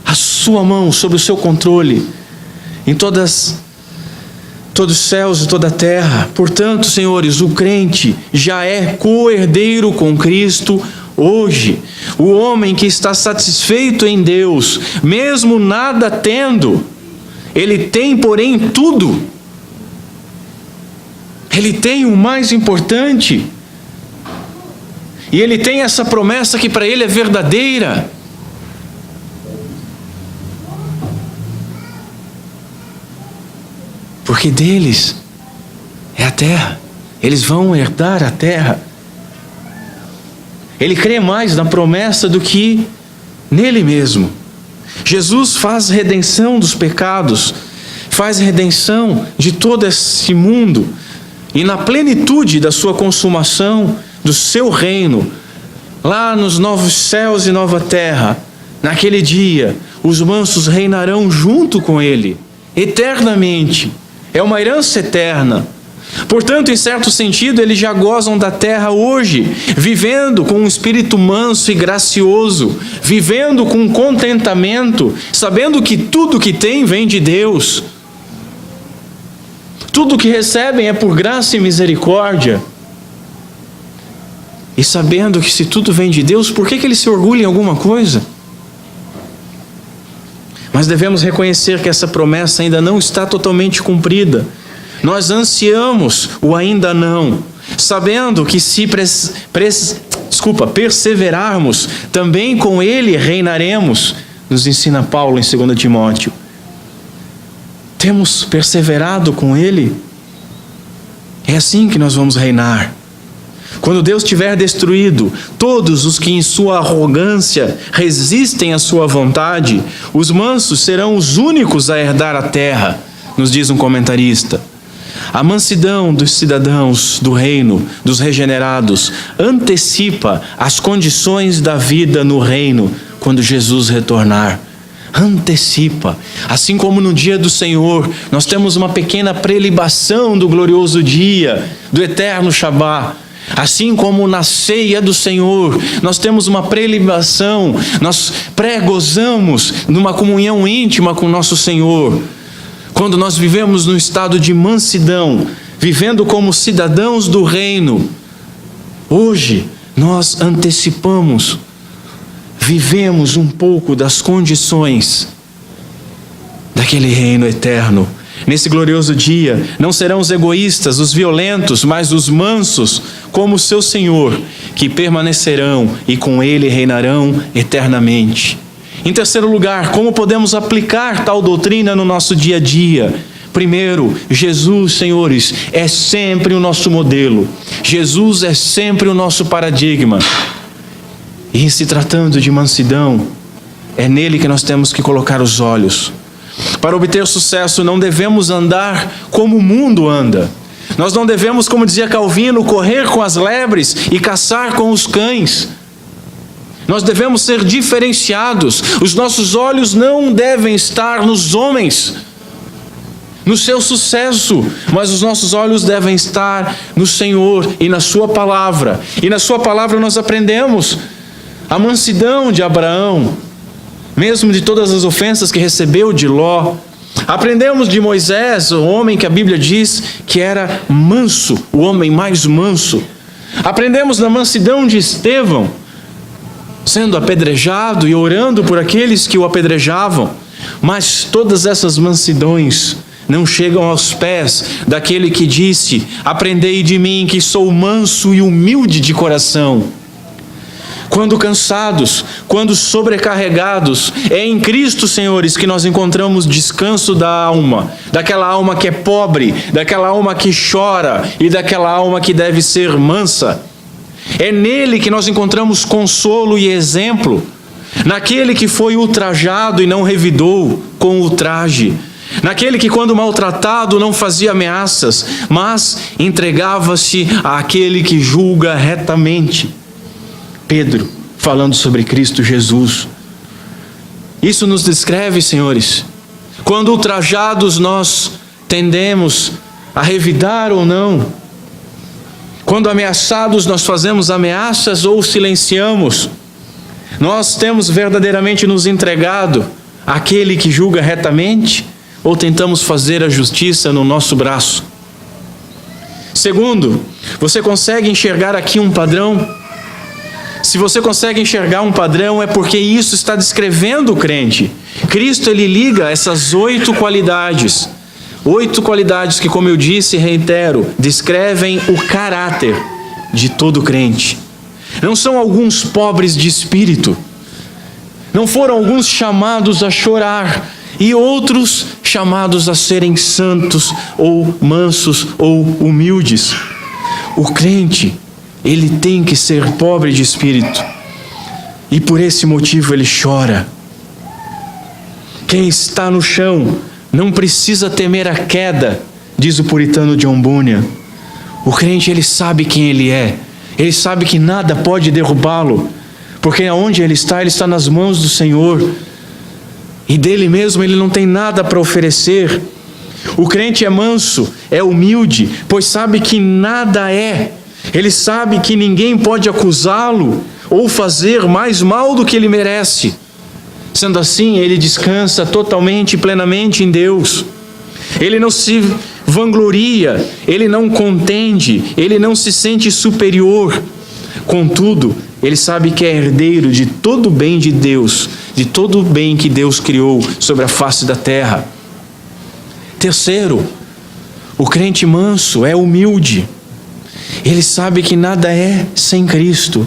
a sua mão, sobre o seu controle, em todos os céus e toda a terra. Portanto, senhores, o crente já é co-herdeiro com Cristo hoje. O homem que está satisfeito em Deus, mesmo nada tendo, ele tem, porém, tudo. Ele tem o mais importante. E ele tem essa promessa que para ele é verdadeira. Porque deles é a terra. Eles vão herdar a terra. Ele crê mais na promessa do que nele mesmo. Jesus faz redenção dos pecados, faz redenção de todo esse mundo, e na plenitude da sua consumação, do seu reino, lá nos novos céus e nova terra, naquele dia, os mansos reinarão junto com ele, eternamente. É uma herança eterna. Portanto, em certo sentido, eles já gozam da terra hoje, vivendo com um espírito manso e gracioso, vivendo com contentamento, sabendo que tudo que tem vem de Deus. Tudo que recebem é por graça e misericórdia. E sabendo que se tudo vem de Deus, por que eles se orgulham em alguma coisa? Mas devemos reconhecer que essa promessa ainda não está totalmente cumprida. Nós ansiamos o ainda não, sabendo que se perseverarmos, também com Ele reinaremos, nos ensina Paulo em 2 Timóteo. Temos perseverado com Ele? É assim que nós vamos reinar. Quando Deus tiver destruído todos os que em sua arrogância resistem à sua vontade, os mansos serão os únicos a herdar a terra, nos diz um comentarista. A mansidão dos cidadãos do reino, dos regenerados, antecipa as condições da vida no reino quando Jesus retornar. Antecipa. Assim como no dia do Senhor, nós temos uma pequena prelibação do glorioso dia, do eterno Shabá. Assim como na ceia do Senhor, nós temos uma prelibação, nós pré-gozamos numa comunhão íntima com nosso Senhor. Quando nós vivemos num estado de mansidão, vivendo como cidadãos do reino, hoje nós antecipamos, vivemos um pouco das condições daquele reino eterno. Nesse glorioso dia, não serão os egoístas, os violentos, mas os mansos, como o seu Senhor, que permanecerão e com Ele reinarão eternamente. Em terceiro lugar, como podemos aplicar tal doutrina no nosso dia a dia? Primeiro, Jesus, senhores, é sempre o nosso modelo. Jesus é sempre o nosso paradigma. E se tratando de mansidão, é nele que nós temos que colocar os olhos. Para obter sucesso, não devemos andar como o mundo anda. Nós não devemos, como dizia Calvino, correr com as lebres e caçar com os cães. Nós devemos ser diferenciados. Os nossos olhos não devem estar nos homens, no seu sucesso, mas os nossos olhos devem estar no Senhor e na sua palavra. E na sua palavra nós aprendemos a mansidão de Abraão, mesmo de todas as ofensas que recebeu de Ló. Aprendemos de Moisés, o homem que a Bíblia diz que era manso, o homem mais manso. Aprendemos da mansidão de Estevão, sendo apedrejado e orando por aqueles que o apedrejavam. Mas todas essas mansidões não chegam aos pés daquele que disse: aprendei de mim que sou manso e humilde de coração. Quando cansados, quando sobrecarregados, é em Cristo, senhores, que nós encontramos descanso da alma, daquela alma que é pobre, daquela alma que chora e daquela alma que deve ser mansa. É nele que nós encontramos consolo e exemplo, naquele que foi ultrajado e não revidou com ultraje, naquele que, quando maltratado, não fazia ameaças, mas entregava-se àquele que julga retamente. Pedro, falando sobre Cristo Jesus. Isso nos descreve, senhores. Quando ultrajados nós tendemos a revidar ou não. Quando ameaçados nós fazemos ameaças ou silenciamos. Nós temos verdadeiramente nos entregado àquele que julga retamente ou tentamos fazer a justiça no nosso braço? Segundo, você consegue enxergar aqui um padrão? Se você consegue enxergar um padrão, é porque isso está descrevendo o crente. Cristo, ele liga essas 8 qualidades. 8 qualidades que, como eu disse e reitero, descrevem o caráter de todo crente. Não são alguns pobres de espírito. Não foram alguns chamados a chorar e outros chamados a serem santos ou mansos ou humildes. O crente, ele tem que ser pobre de espírito. E por esse motivo ele chora. Quem está no chão não precisa temer a queda, diz o puritano John Bunyan. O crente, ele sabe quem ele é. Ele sabe que nada pode derrubá-lo, porque onde ele está nas mãos do Senhor. E dele mesmo ele não tem nada para oferecer. O crente é manso, é humilde, pois sabe que nada é. Ele sabe que ninguém pode acusá-lo ou fazer mais mal do que ele merece. Sendo assim, ele descansa totalmente e plenamente em Deus. Ele não se vangloria, ele não contende, ele não se sente superior. Contudo, ele sabe que é herdeiro de todo o bem de Deus, de todo o bem que Deus criou sobre a face da terra. Terceiro, o crente manso é humilde. Ele sabe que nada é sem Cristo.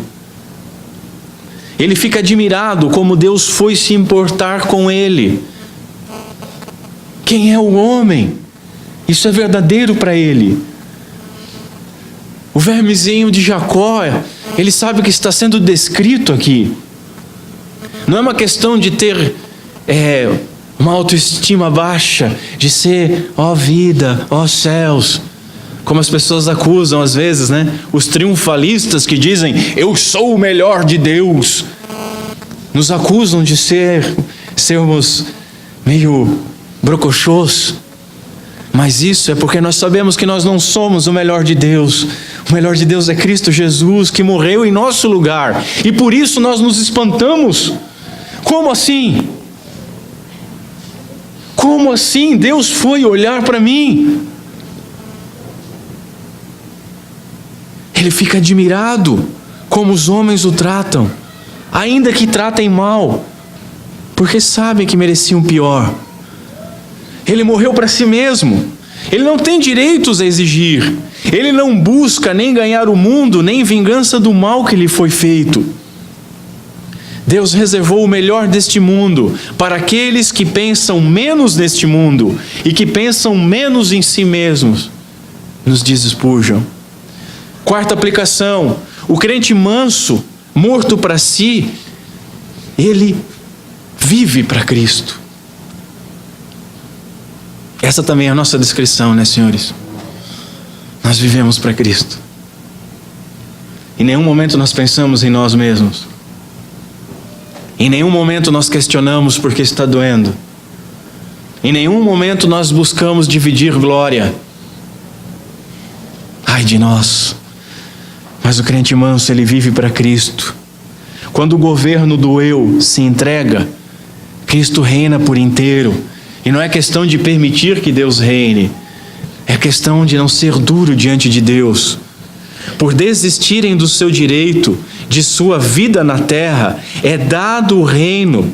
Ele fica admirado como Deus foi se importar com ele. Quem é o homem? Isso é verdadeiro para ele. O vermezinho de Jacó, ele sabe o que está sendo descrito aqui. Não é uma questão de ter uma autoestima baixa, de ser, ó vida, ó céus, como as pessoas acusam às vezes, né? Os triunfalistas que dizem, eu sou o melhor de Deus, nos acusam de sermos meio brocochôs. Mas isso é porque nós sabemos que nós não somos o melhor de Deus. O melhor de Deus é Cristo Jesus, que morreu em nosso lugar. E por isso nós nos espantamos. Como assim? Como assim Deus foi olhar para mim? Ele fica admirado como os homens o tratam, ainda que tratem mal, porque sabem que mereciam pior. Ele morreu para si mesmo. Ele não tem direitos a exigir. Ele não busca nem ganhar o mundo, nem vingança do mal que lhe foi feito. Deus reservou o melhor deste mundo para aqueles que pensam menos neste mundo e que pensam menos em si mesmos, nos diz Spurgeon. Quarta aplicação: o crente manso, morto para si, ele vive para Cristo. Essa também é a nossa descrição, né, senhores? Nós vivemos para Cristo. Em nenhum momento nós pensamos em nós mesmos. Em nenhum momento nós questionamos porque está doendo. Em nenhum momento nós buscamos dividir glória. Ai de nós. Mas o crente manso, ele vive para Cristo. Quando o governo do eu se entrega, Cristo reina por inteiro. E não é questão de permitir que Deus reine, é questão de não ser duro diante de Deus. Por desistirem do seu direito, de sua vida na terra, é dado o reino,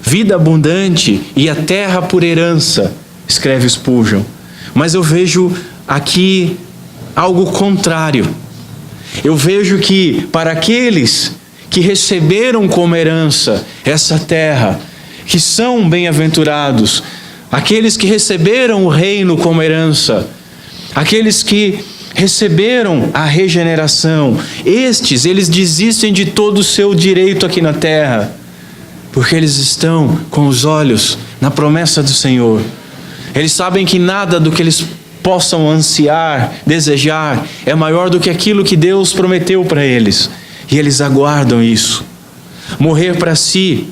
vida abundante e a terra por herança, escreve Spurgeon. Mas eu vejo aqui algo contrário. Eu vejo que para aqueles que receberam como herança essa terra, que são bem-aventurados, aqueles que receberam o reino como herança, aqueles que receberam a regeneração, eles desistem de todo o seu direito aqui na terra, porque eles estão com os olhos na promessa do Senhor. Eles sabem que nada do que eles possam ansiar, desejar, é maior do que aquilo que Deus prometeu para eles, e eles aguardam isso. Morrer para si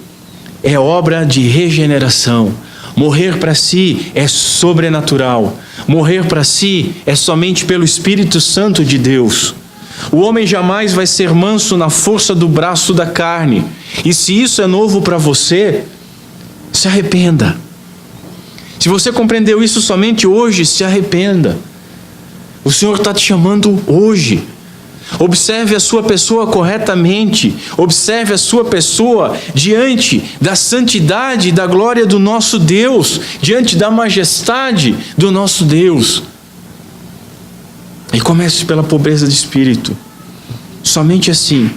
é obra de regeneração. Morrer para si é sobrenatural. Morrer para si é somente pelo Espírito Santo de Deus. O homem jamais vai ser manso na força do braço da carne. E se isso é novo para você, se arrependa. Se você compreendeu isso somente hoje, se arrependa. O Senhor está te chamando hoje. Observe a sua pessoa corretamente. Observe a sua pessoa diante da santidade e da glória do nosso Deus, diante da majestade do nosso Deus. E comece pela pobreza de espírito. Somente assim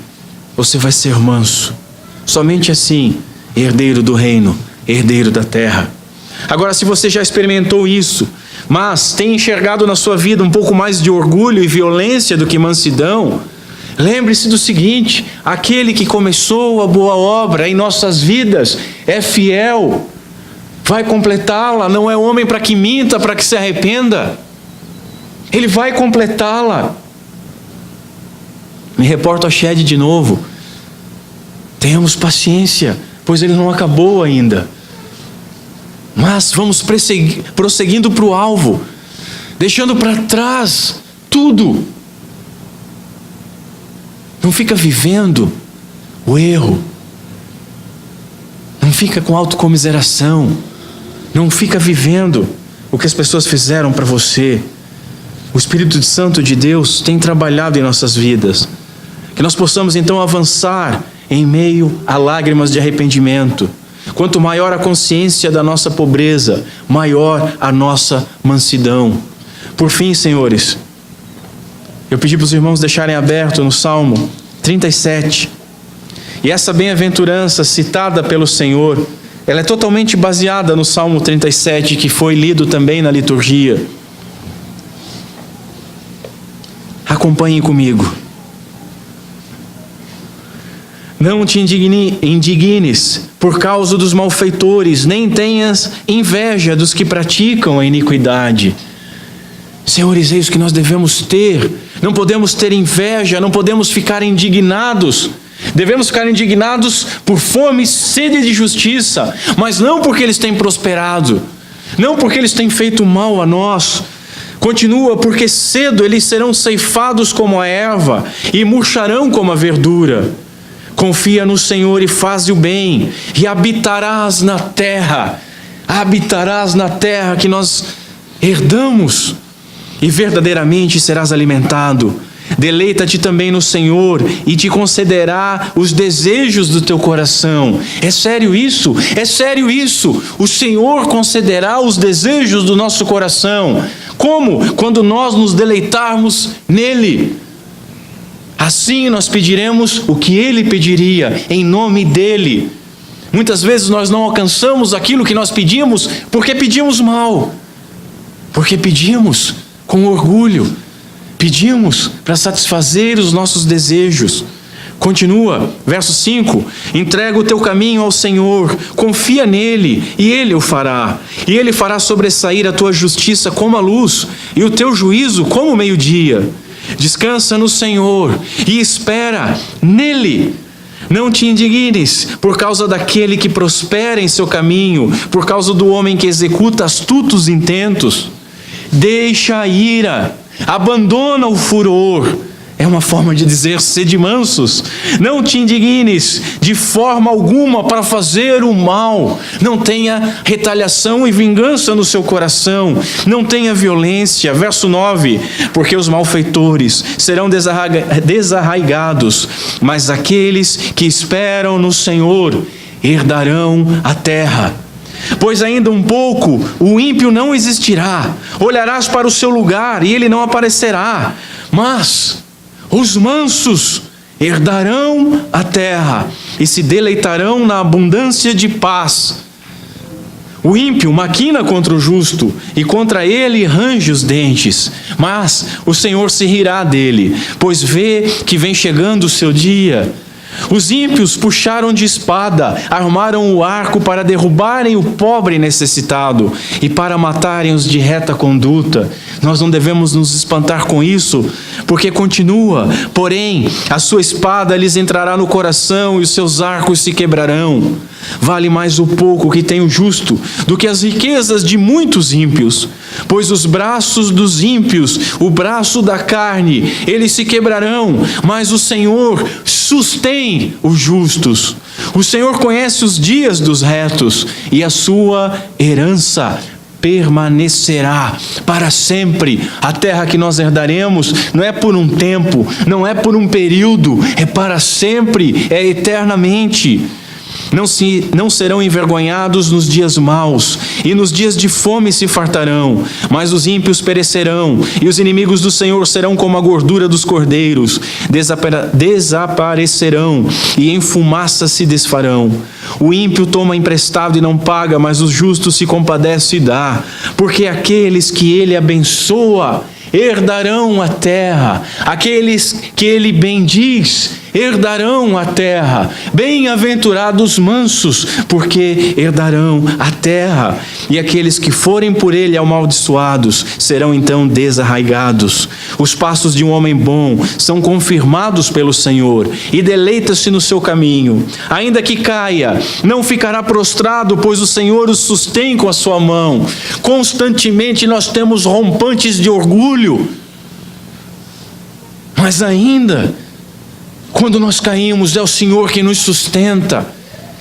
você vai ser manso. Somente assim, herdeiro do reino, herdeiro da terra. Agora, se você já experimentou isso, mas tem enxergado na sua vida um pouco mais de orgulho e violência do que mansidão, lembre-se do seguinte: aquele que começou a boa obra em nossas vidas é fiel, vai completá-la. Não é homem para que minta, para que se arrependa. Ele vai completá-la. Me reporto a Shed de novo. Tenhamos paciência, pois ele não acabou ainda. Mas vamos prosseguindo para o alvo, deixando para trás tudo. Não fica vivendo o erro. Não fica com autocomiseração. Não fica vivendo o que as pessoas fizeram para você. O Espírito Santo de Deus tem trabalhado em nossas vidas. Que nós possamos então avançar em meio a lágrimas de arrependimento. Quanto maior a consciência da nossa pobreza, maior a nossa mansidão. Por fim, senhores, eu pedi para os irmãos deixarem aberto no Salmo 37. E essa bem-aventurança citada pelo Senhor, ela é totalmente baseada no Salmo 37, que foi lido também na liturgia. Acompanhem comigo. Não te indignes por causa dos malfeitores, nem tenhas inveja dos que praticam a iniquidade. Senhores, é isso que nós devemos ter. Não podemos ter inveja, não podemos ficar indignados. Devemos ficar indignados por fome e sede de justiça, mas não porque eles têm prosperado, não porque eles têm feito mal a nós. Continua, porque cedo eles serão ceifados como a erva e murcharão como a verdura. Confia no Senhor e faze o bem, e habitarás na terra que nós herdamos, e verdadeiramente serás alimentado. Deleita-te também no Senhor, e te concederá os desejos do teu coração. É sério isso? É sério isso? O Senhor concederá os desejos do nosso coração. Como? Quando nós nos deleitarmos nele. Assim nós pediremos o que Ele pediria, em nome dEle. Muitas vezes nós não alcançamos aquilo que nós pedimos, porque pedimos mal. Porque pedimos com orgulho. Pedimos para satisfazer os nossos desejos. Continua, verso 5. Entrega o teu caminho ao Senhor, confia nele, e Ele o fará. E Ele fará sobressair a tua justiça como a luz, e o teu juízo como o meio-dia. Descansa no Senhor e espera nele. Não te indignes por causa daquele que prospera em seu caminho, por causa do homem que executa astutos intentos. Deixa a ira, abandona o furor. É uma forma de dizer, sede mansos. Não te indignes de forma alguma para fazer o mal. Não tenha retaliação e vingança no seu coração. Não tenha violência. Verso 9. Porque os malfeitores serão desarraigados, mas aqueles que esperam no Senhor herdarão a terra. Pois ainda um pouco o ímpio não existirá. Olharás para o seu lugar e ele não aparecerá. Mas os mansos herdarão a terra e se deleitarão na abundância de paz. O ímpio maquina contra o justo e contra ele range os dentes, mas o Senhor se rirá dele, pois vê que vem chegando o seu dia. Os ímpios puxaram de espada, armaram o arco para derrubarem o pobre necessitado e para matarem os de reta conduta. Nós não devemos nos espantar com isso, porque continua, porém, a sua espada lhes entrará no coração e os seus arcos se quebrarão. Vale mais o pouco que tem o justo do que as riquezas de muitos ímpios, pois os braços dos ímpios, o braço da carne, eles se quebrarão, mas o Senhor sustém os justos. O Senhor conhece os dias dos retos e a sua herança permanecerá para sempre. A terra que nós herdaremos não é por um tempo, não é por um período, é para sempre, é eternamente. Não serão envergonhados nos dias maus, e nos dias de fome se fartarão, mas os ímpios perecerão, e os inimigos do Senhor serão como a gordura dos cordeiros, desaparecerão, e em fumaça se desfarão. O ímpio toma emprestado e não paga, mas o justo se compadece e dá, porque aqueles que ele abençoa herdarão a terra, aqueles que ele bendiz herdarão a terra. Bem-aventurados mansos, porque herdarão a terra. E aqueles que forem por ele amaldiçoados serão então desarraigados. Os passos de um homem bom são confirmados pelo Senhor, e deleita-se no seu caminho. Ainda que caia, não ficará prostrado, pois o Senhor o sustém com a sua mão. Constantemente nós temos rompantes de orgulho, mas ainda quando nós caímos, é o Senhor que nos sustenta.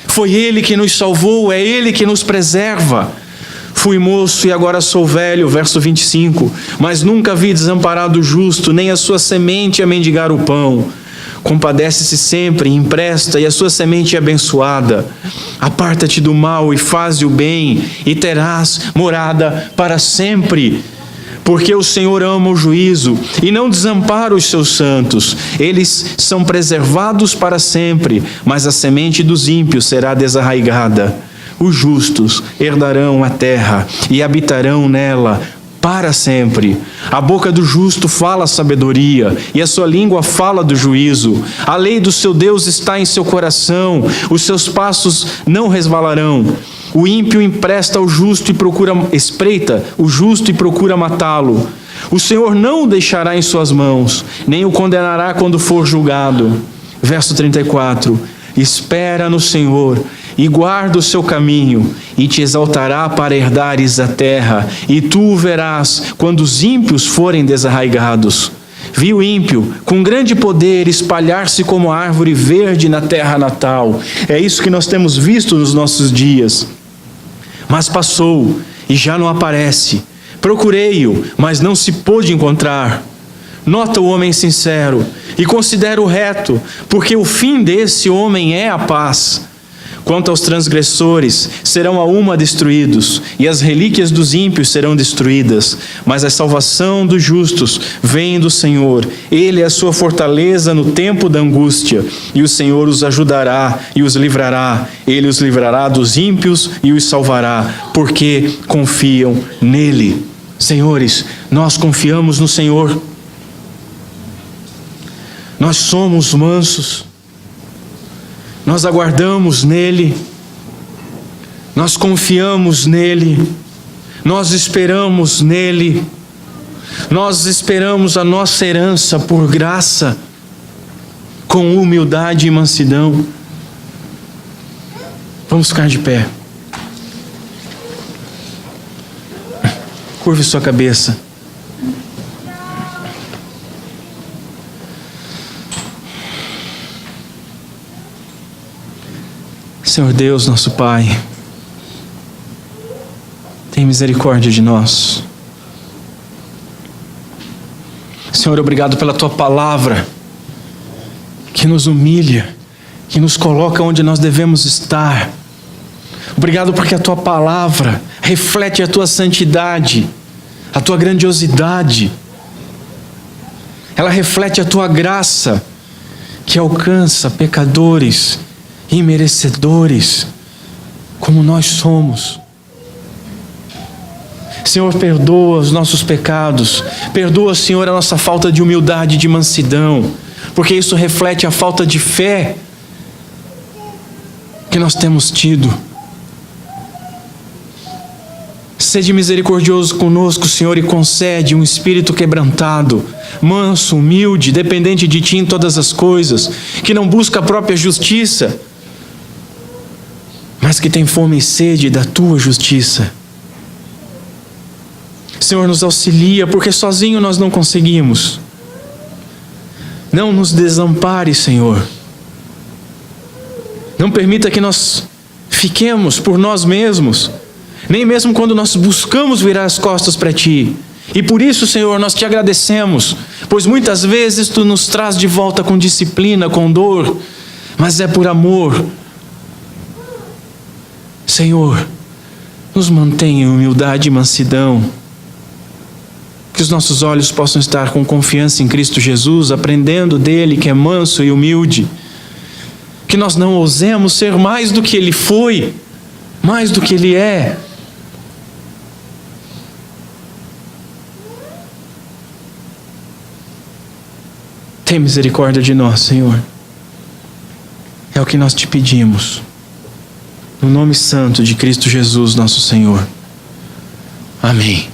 Foi Ele que nos salvou, é Ele que nos preserva. Fui moço e agora sou velho, verso 25. Mas nunca vi desamparado o justo, nem a sua semente a mendigar o pão. Compadece-se sempre, empresta, e a sua semente é abençoada. Aparta-te do mal e faze o bem, e terás morada para sempre. Porque o Senhor ama o juízo e não desampara os seus santos. Eles são preservados para sempre, mas a semente dos ímpios será desarraigada. Os justos herdarão a terra e habitarão nela para sempre. A boca do justo fala sabedoria, e a sua língua fala do juízo. A lei do seu Deus está em seu coração, os seus passos não resvalarão. O ímpio empresta ao justo e espreita o justo e procura matá-lo. O Senhor não o deixará em suas mãos, nem o condenará quando for julgado. Verso 34. Espera no Senhor e guarda o seu caminho, e te exaltará para herdares a terra, e tu o verás quando os ímpios forem desarraigados. Vi o ímpio com grande poder espalhar-se como árvore verde na terra natal. É isso que nós temos visto nos nossos dias. Mas passou e já não aparece. Procurei-o, mas não se pôde encontrar. Nota o homem sincero e considera o reto, porque o fim desse homem é a paz. Quanto aos transgressores, serão a uma destruídos, e as relíquias dos ímpios serão destruídas. Mas a salvação dos justos vem do Senhor. Ele é a sua fortaleza no tempo da angústia, e o Senhor os ajudará e os livrará. Ele os livrará dos ímpios e os salvará, porque confiam nele. Senhores, nós confiamos no Senhor. Nós somos mansos. Nós aguardamos nele, nós confiamos nele, nós esperamos nele, nós esperamos a nossa herança por graça, com humildade e mansidão. Vamos ficar de pé. Curve sua cabeça. Senhor Deus, nosso Pai, tem misericórdia de nós. Senhor, obrigado pela Tua palavra, que nos humilha, que nos coloca onde nós devemos estar. Obrigado porque a Tua palavra reflete a Tua santidade, a Tua grandiosidade. Ela reflete a Tua graça, que alcança pecadores e merecedores como nós somos. Senhor, perdoa os nossos pecados, perdoa, Senhor, a nossa falta de humildade e de mansidão, porque isso reflete a falta de fé que nós temos tido. Sede misericordioso conosco, Senhor, e concede um espírito quebrantado, manso, humilde, dependente de Ti em todas as coisas, que não busca a própria justiça, mas que tem fome e sede da Tua justiça. Senhor, nos auxilia, porque sozinho nós não conseguimos. Não nos desampare, Senhor. Não permita que nós fiquemos por nós mesmos, nem mesmo quando nós buscamos virar as costas para Ti. E por isso, Senhor, nós Te agradecemos, pois muitas vezes Tu nos traz de volta com disciplina, com dor, mas é por amor. Senhor, nos mantenha em humildade e mansidão, que os nossos olhos possam estar com confiança em Cristo Jesus, aprendendo dele que é manso e humilde, que nós não ousemos ser mais do que Ele foi, mais do que Ele é. Tem misericórdia de nós, Senhor. É o que nós Te pedimos. No nome santo de Cristo Jesus, nosso Senhor. Amém.